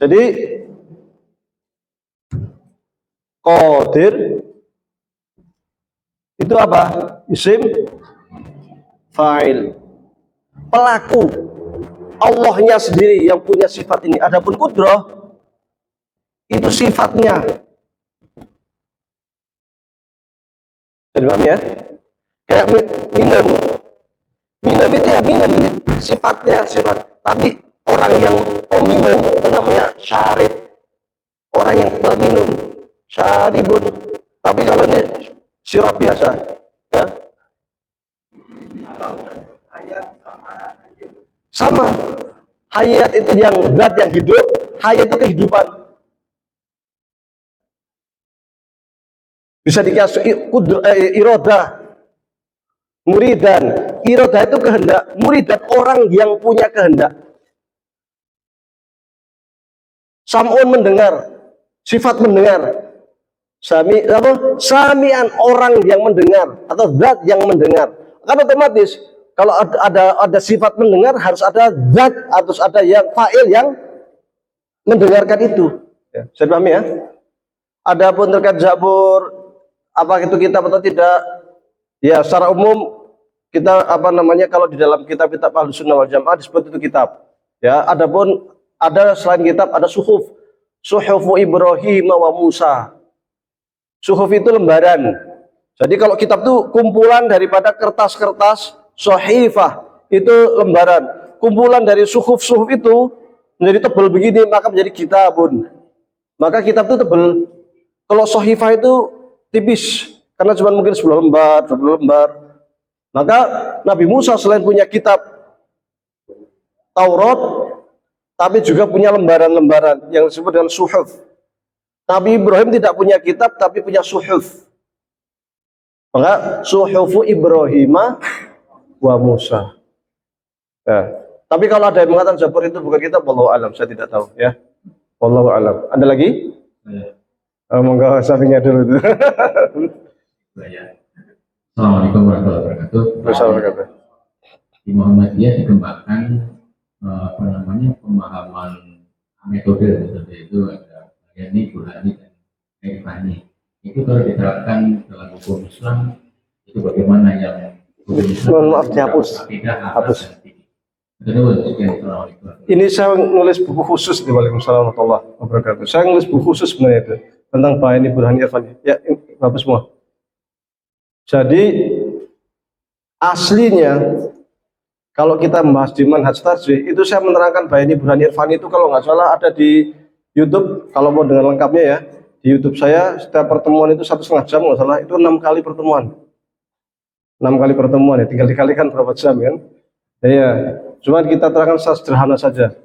Jadi qadir itu apa? Isim fa'il. Pelaku Allahnya sendiri yang punya sifat ini. Adapun kudrah itu sifatnya. Jadi paham ya? Kayak minum itu ya minum ini sifatnya sifat. Tapi orang yang minum itu namanya syarib. Orang yang minum syaribun. Tapi kalau ini sirap biasa, ya. Sama. Hayat itu yang zat yang hidup, hayat itu kehidupan. Bisa dikasih iroda, muridan. Iroda itu kehendak, muridan orang yang punya kehendak. Sam'un mendengar, sifat mendengar. Sami'an orang yang mendengar atau zat yang mendengar. Kan otomatis kalau ada sifat mendengar harus ada zat, harus ada yang fa'il yang mendengarkan itu. Ya, saya pahami ya. Adapun terkait Zabur, apa itu kitab atau tidak? Ya, secara umum kita kalau di dalam kitab-kitab Ahlussunnah wal Jamaah disebut itu kitab. Ya, adapun ada selain kitab ada suhuf. Suhufu Ibrahim wa Musa. Suhuf itu lembaran. Jadi kalau kitab itu kumpulan daripada kertas-kertas, sohifah itu lembaran. Kumpulan dari suhuf-suhuf itu menjadi tebal begini, maka menjadi kitabun. Maka kitab itu tebal. Kalau sohifah itu tipis, karena cuma mungkin 10 lembar, 20 lembar. Maka Nabi Musa selain punya kitab Taurat, tapi juga punya lembaran-lembaran yang disebut dengan suhuf. Nabi Ibrahim tidak punya kitab, tapi punya suhuf. Maka suhufu Ibrahim wa Musa. Ya. Tapi kalau ada yang mengatakan Zabur itu bukan kitab, wallahu alam, saya tidak tahu ya. Wallahu alam. Ada lagi? Monggo sampingnya dulu itu. Assalamualaikum warahmatullahi wabarakatuh. Wassalamualaikum. Di Muhammadiyah dikembangkan pemahaman metode itu ada Bayani, Burhani, dan Irfani. Itu kalau diterapkan dalam hukum Islam itu bagaimana yang hukum Islam? Mohon maaf dihapus. Hapus. Ini saya nulis buku khusus di Waalaikumsalam warahmatullahi wabarakatuh. Saya nulis buku khusus sebenarnya itu tentang Bayani, Burhani, Irfani. Ya, hapus semua. Jadi aslinya kalau kita membahas di manhaj tarjih itu saya menerangkan Bayani, Burhani, Irfani itu kalau nggak salah ada di YouTube. Kalau mau dengan lengkapnya ya di YouTube saya, setiap pertemuan itu 1,5 jam nggak salah, itu 6 kali pertemuan. 6 kali pertemuan ya, tinggal dikalikan berapa jam kan. Ya, cuma kita terangkan secara sederhana saja.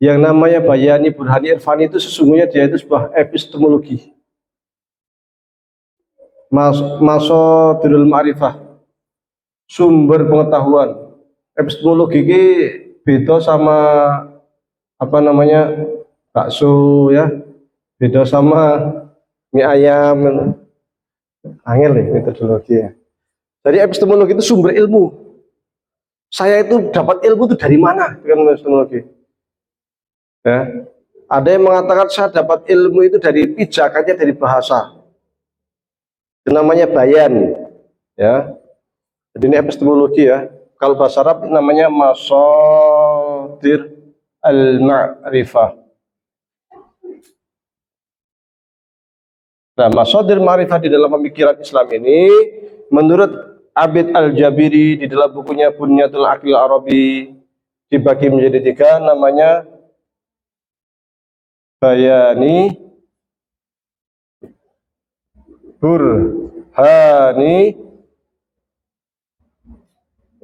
Yang namanya Bayani, Burhani, Irfani itu sesungguhnya dia itu sebuah epistemologi. Masodrul ma'rifah, sumber pengetahuan. Epistemologi ini beda sama bakso ya, beda sama mie ayam. Angel nih metodologi ya. Jadi epistemologi itu sumber ilmu. Saya itu dapat ilmu itu dari mana? Dengan epistemologi. Ya. Ada yang mengatakan saya dapat ilmu itu dari pijakannya dari bahasa. Itu namanya bayan, ya. Jadi ini epistemologi ya. Kalau bahasa Arab namanya masadir al-ma'rifah. Nah, masadir ma'rifah di dalam pemikiran Islam ini, menurut Abid Al-Jabiri di dalam bukunya Bunyatul Aqil Arabi, dibagi menjadi 3, namanya bayani, burhani,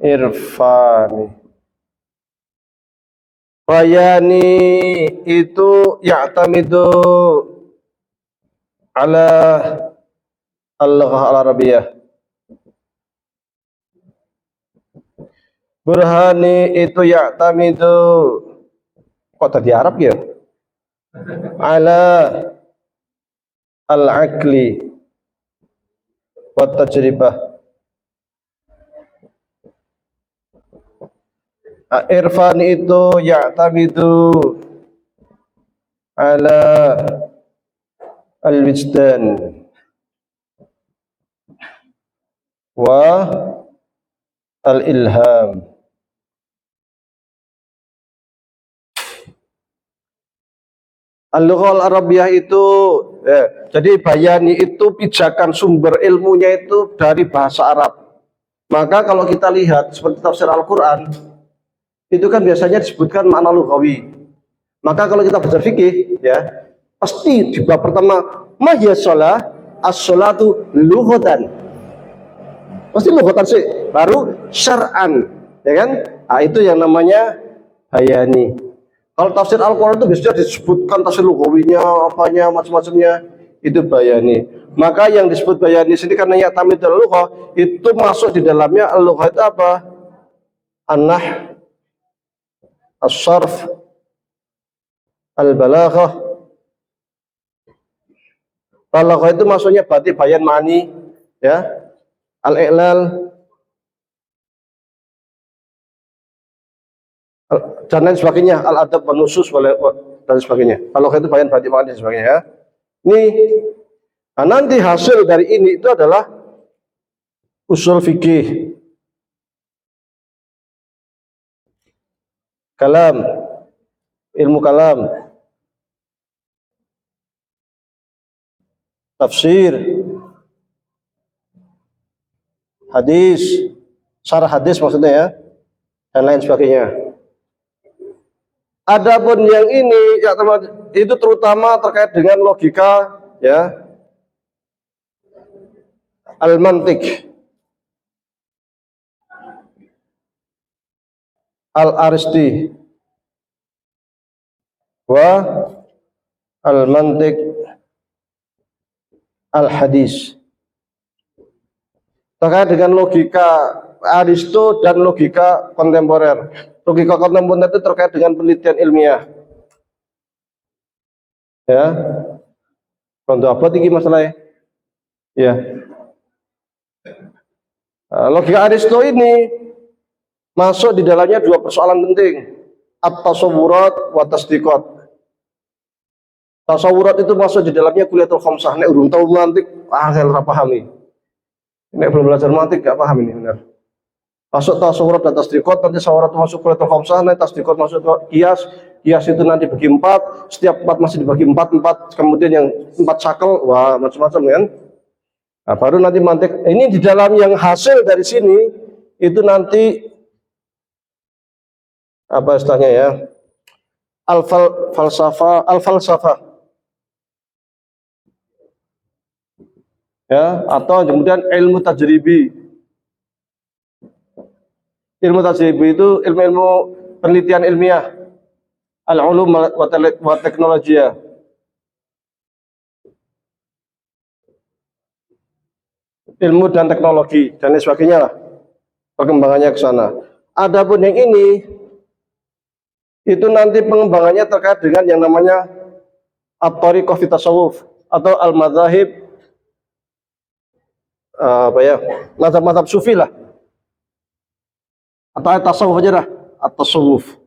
irfani. Bayani itu ya'tamidu ala al-lughah al-arabiyyah. Burhani itu ya'tamidu, kok tadi Arab ya? Ala al-aqli wa tajribah. Irfan itu ya'tamidu ala al-wijdan wa al-ilham. Al-lughah al-arabiyyah itu jadi bayani itu pijakan sumber ilmunya itu dari bahasa Arab. Maka kalau kita lihat seperti tafsir Al-Qur'an itu kan biasanya disebutkan makna lughawi. Maka kalau kita belajar fikih ya, pasti di bab pertama ma hiya shalah, as-shalatu lughatan. Pasti lughatan sih, baru syar'an, ya kan? Nah, itu yang namanya bayani. Kalau tafsir Al-Qur'an itu biasanya disebutkan tafsir lughawinya, apanya, macam-macamnya, itu bayani. Maka yang disebut bayani sini karena ya tamidul lughah, itu masuk di dalamnya al-lughah itu apa? An-nahw, as-sarf, al-balaghah. Balaghah itu maksudnya berarti bayan ma'ani, ya. Al-i'lal, dan lain sebagainya, al-adab wa nusus dan sebagainya. Kalau itu bayan batik makna dan sebagainya ya. Ini nah nanti hasil dari ini itu adalah usul fikih, kalam, ilmu kalam, tafsir, hadis, syarah hadis maksudnya ya, dan lain sebagainya. Adapun yang ini ya teman, itu terutama terkait dengan logika ya, al-mantiq, al-aristi, wa al-mantiq al-hadis. Terkait dengan logika Aristo dan logika kontemporer. Logika kontemporer itu terkait dengan penelitian ilmiah. Ya. Contoh apa tinggi masalahnya? Ya. Logika Aristo ini masuk di dalamnya 2 persoalan penting. At-tasawurat wa tasdiqat. Tasawurat itu masuk di dalamnya kuliatul khamsah. Nek urung tahu mantik, saya ora pahami. Nek belum belajar mantik gak paham ini benar. Masuk tasawurat dan tasdiqat, nanti tasawurat masuk kuliatul khamsah, nanti tasdiqat masuk kias. Kias itu nanti bagi 4, setiap 4 masih dibagi 4, kemudian yang 4 sakel, wah macam-macam kan. Nah, baru nanti mantik. Ini di dalam yang hasil dari sini itu nanti apa istilahnya ya? Al-falsafah. Ya, atau kemudian ilmu tajribi. Ilmu tajribi itu ilmu-ilmu penelitian ilmiah, al-ulum wa teknologia. Ilmu dan teknologi dan lain sebagainya lah, perkembangannya ke sana. Adapun yang ini itu nanti pengembangannya terkait dengan yang namanya at-thariqah fi tasawuf atau al-madzahib, apa ya, mazhab-mazhab sufi lah, atau tasawuf aja dah, at-tasawuf,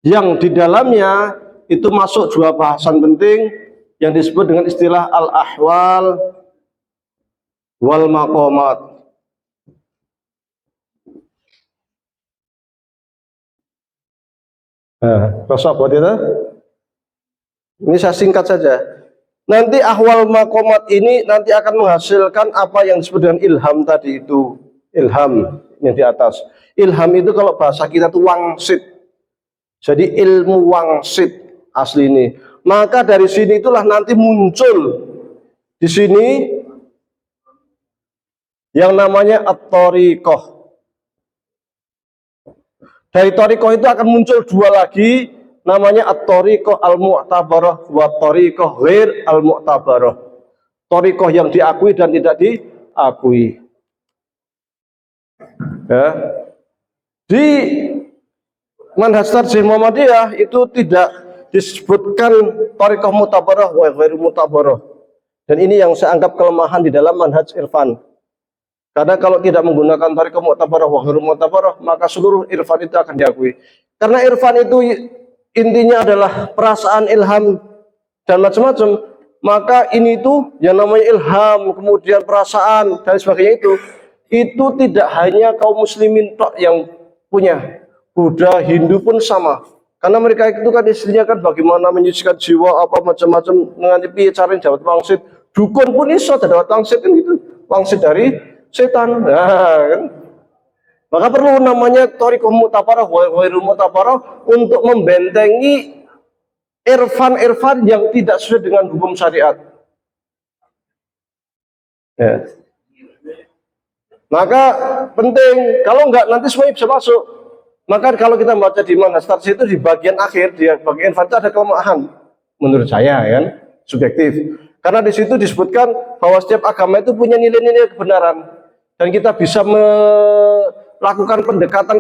yang di dalamnya itu masuk dua bahasan penting yang disebut dengan istilah al-ahwal wal maqamat. Nah, rasa buat itu. Ini saya singkat saja. Nanti ahwal maqamat ini nanti akan menghasilkan apa yang disebut dengan ilham tadi itu. Ilham yang di atas. Ilham itu kalau bahasa kita itu wangsit. Jadi ilmu wangsit asli ini. Maka dari sini itulah nanti muncul di sini yang namanya at-thariqah. Dari thariqah itu akan muncul dua lagi, namanya at-thariqah al-mu'tabarah wa thariqah ghair al-mu'tabarah. Thariqah yang diakui dan tidak diakui. Ya. Di manhaj tarjih Muhammadiyah itu tidak disebutkan thariqah mu'tabarah wa ghair mu'tabarah. Dan ini yang saya anggap kelemahan di dalam manhaj irfan. Karena kalau tidak menggunakan thariqah mu'tabarah wa ghairu mu'tabarah, maka seluruh irfan itu akan diakui. Karena irfan itu intinya adalah perasaan, ilham, dan macam-macam. Maka ini itu yang namanya ilham, kemudian perasaan, dan sebagainya itu tidak hanya kaum muslimin tok yang punya. Buddha, Hindu pun sama. Karena mereka itu kan istrinya kan bagaimana menyucikan jiwa, apa macam-macam, dengan piye caranya dapat wangsit. Dukun pun iso dapat wangsit kan gitu. Wangsit dari setan. Nah, kan? Maka perlu namanya thariqah mu'tabarah wa ghairu mu'tabarah untuk membentengi irfan-irfan yang tidak sesuai dengan hukum syariat. Ya. Maka penting, kalau enggak nanti semuanya bisa masuk. Maka kalau kita baca di manhaj tarjih itu di bagian akhir, di bagian irfan itu ada kelemahan menurut saya kan, subjektif. Karena di situ disebutkan bahwa setiap agama itu punya nilai-nilai kebenaran. Dan kita bisa melakukan pendekatan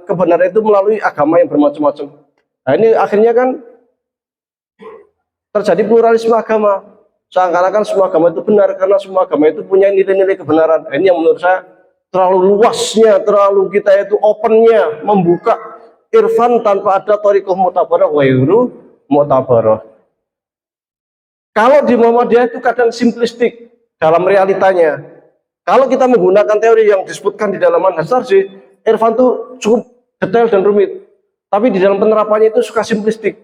kebenaran itu melalui agama yang bermacam-macam. Nah ini akhirnya kan terjadi pluralisme agama. Seakan-akan semua agama itu benar karena semua agama itu punya nilai-nilai kebenaran. Nah, ini yang menurut saya terlalu luasnya, terlalu kita itu opennya membuka irfan tanpa ada thariqah mu'tabarah wa ghairu mu'tabarah. Kalau di Muhammadiyah itu kadang simplistik dalam realitanya. Kalau kita menggunakan teori yang disebutkan di dalam manhaj tarjih, irfan itu cukup detail dan rumit. Tapi di dalam penerapannya itu suka simplistik.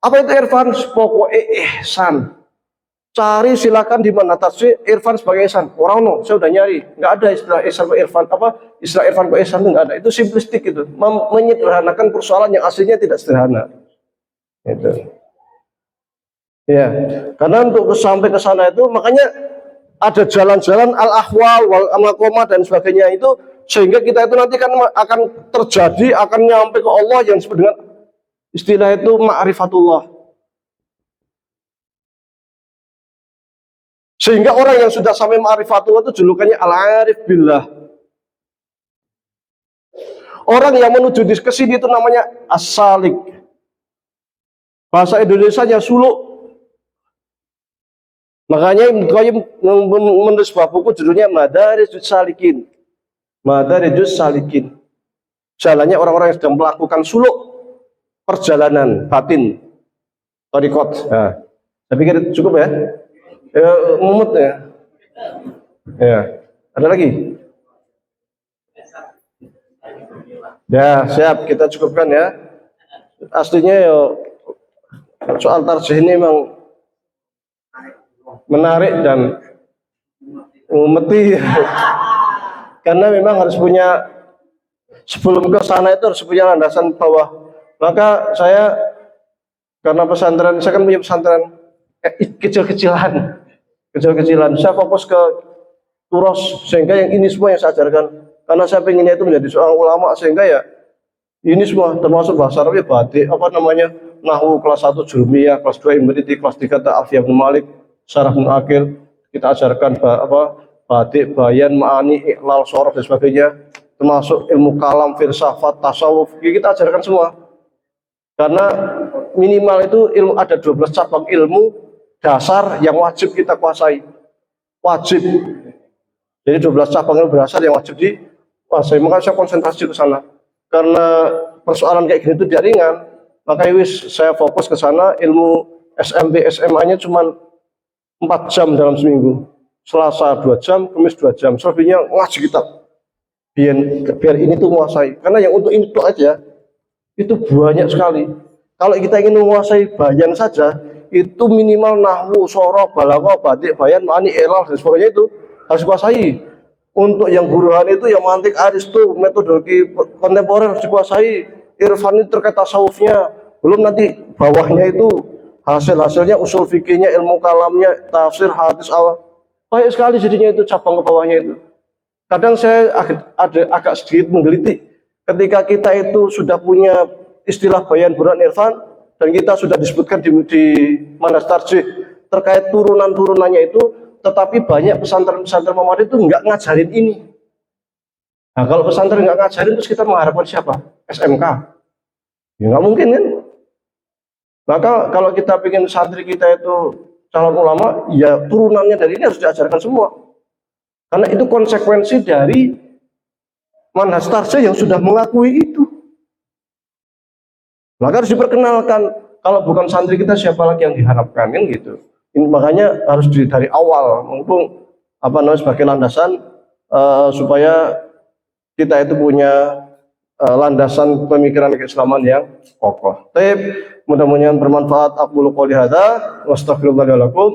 Apa itu irfan? Pokoknya ihsan. Cari silakan di manhaj tarjih irfan sebagai ihsan. Orang no, saya udah nyari, nggak ada istilah ihsan ke irfan apa? Istilah irfan ke ihsan itu nggak ada. Itu simplistik itu, menyederhanakan persoalan yang aslinya tidak sederhana. Itu. Ya, karena untuk sampai ke sana itu makanya ada jalan-jalan al-ahwal, wal maqamat dan sebagainya itu sehingga kita itu nanti kan akan terjadi, akan nyampe ke Allah yang disebut dengan istilah itu ma'rifatullah. Sehingga orang yang sudah sampai ma'rifatullah itu julukannya al-arif billah. Orang yang menuju ke sini itu namanya as-salik. Bahasa Indonesianya suluk. Makanya Ibnu Qayyim menulis sebuah buku judulnya Madarijus Salikin. Madarijus Salikin. Jalannya orang-orang yang sedang melakukan suluk perjalanan batin. Thariqat. Nah, saya pikir cukup ya. Mumut ya. Ya. Ada lagi? Ya, siap kita cukupkan ya. Aslinya ya soal tarjih ini memang menarik dan meti karena memang harus punya sebelum ke sana itu harus punya landasan bawah. Maka saya karena pesantren saya kan punya pesantren kecil-kecilan, saya fokus ke turos sehingga yang ini semua yang saya ajarkan karena saya pengennya itu menjadi seorang ulama sehingga ya ini semua termasuk bahasa Arabnya batik apa namanya nahwu kelas 1 jurumiyah, kelas 2 imriti, kelas 3 ta'afiyah bin Malik, syarah munakil, kita ajarkan batik, bayan, ma'ani, iqlal, sorof dan sebagainya, termasuk ilmu kalam, filsafat, tasawuf, kita ajarkan semua. Karena minimal itu ilmu ada 12 cabang ilmu dasar yang wajib kita kuasai. Wajib. Jadi 12 cabang ilmu dasar yang wajib dikuasai. Maka saya konsentrasi ke sana. Karena persoalan kayak gini itu tidak ringan. Makanya wis saya fokus ke sana, ilmu SMP SMA-nya cuma 4 jam dalam seminggu. Selasa 2 jam, Kamis 2 jam. Selebihnya ngaji kitab. Biar ini tuh menguasai. Karena yang untuk ini tuh aja itu banyak sekali. Kalau kita ingin menguasai bayan saja, itu minimal nahwu, soroh, balaghah, badik, bayan, ma'ani, i'rab dan sebagainya itu harus dikuasai. Untuk yang buruhan itu yang mantik, aristo, metodologi kontemporer harus dikuasai. Irfan itu terkait tasawufnya. Belum nanti bawahnya itu hasil-hasilnya, usul fikihnya, ilmu kalamnya, tafsir, hadis, awal. Banyak sekali jadinya itu cabang ke bawahnya itu. Kadang saya agak sedikit menggelitik ketika kita itu sudah punya istilah bayan buruhan irfan dan kita sudah disebutkan di Manhaj Tarjih terkait turunan-turunannya itu, tetapi banyak pesantren-pesantren Muhammadiyah itu nggak ngajarin ini. Nah, kalau pesantren nggak ngajarin, terus kita mengharapkan siapa? SMK? Ya nggak mungkin kan? Maka kalau kita ingin santri kita itu calon ulama, ya turunannya dari ini harus diajarkan semua. Karena itu konsekuensi dari Manhaj Tarjih yang sudah mengakui itu. Maka harus diperkenalkan. Kalau bukan santri kita, siapa lagi yang diharapkan kan gitu. Ini makanya harus dari awal, mumpung sebagai landasan supaya kita itu punya landasan pemikiran keislaman yang kokoh. Mudah-mudahan bermanfaat. Aqulu qouli hadza wa astaghfirullah li wa lakum.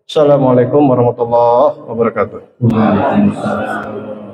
Assalamualaikum warahmatullahi wabarakatuh. Waalaikumsalam.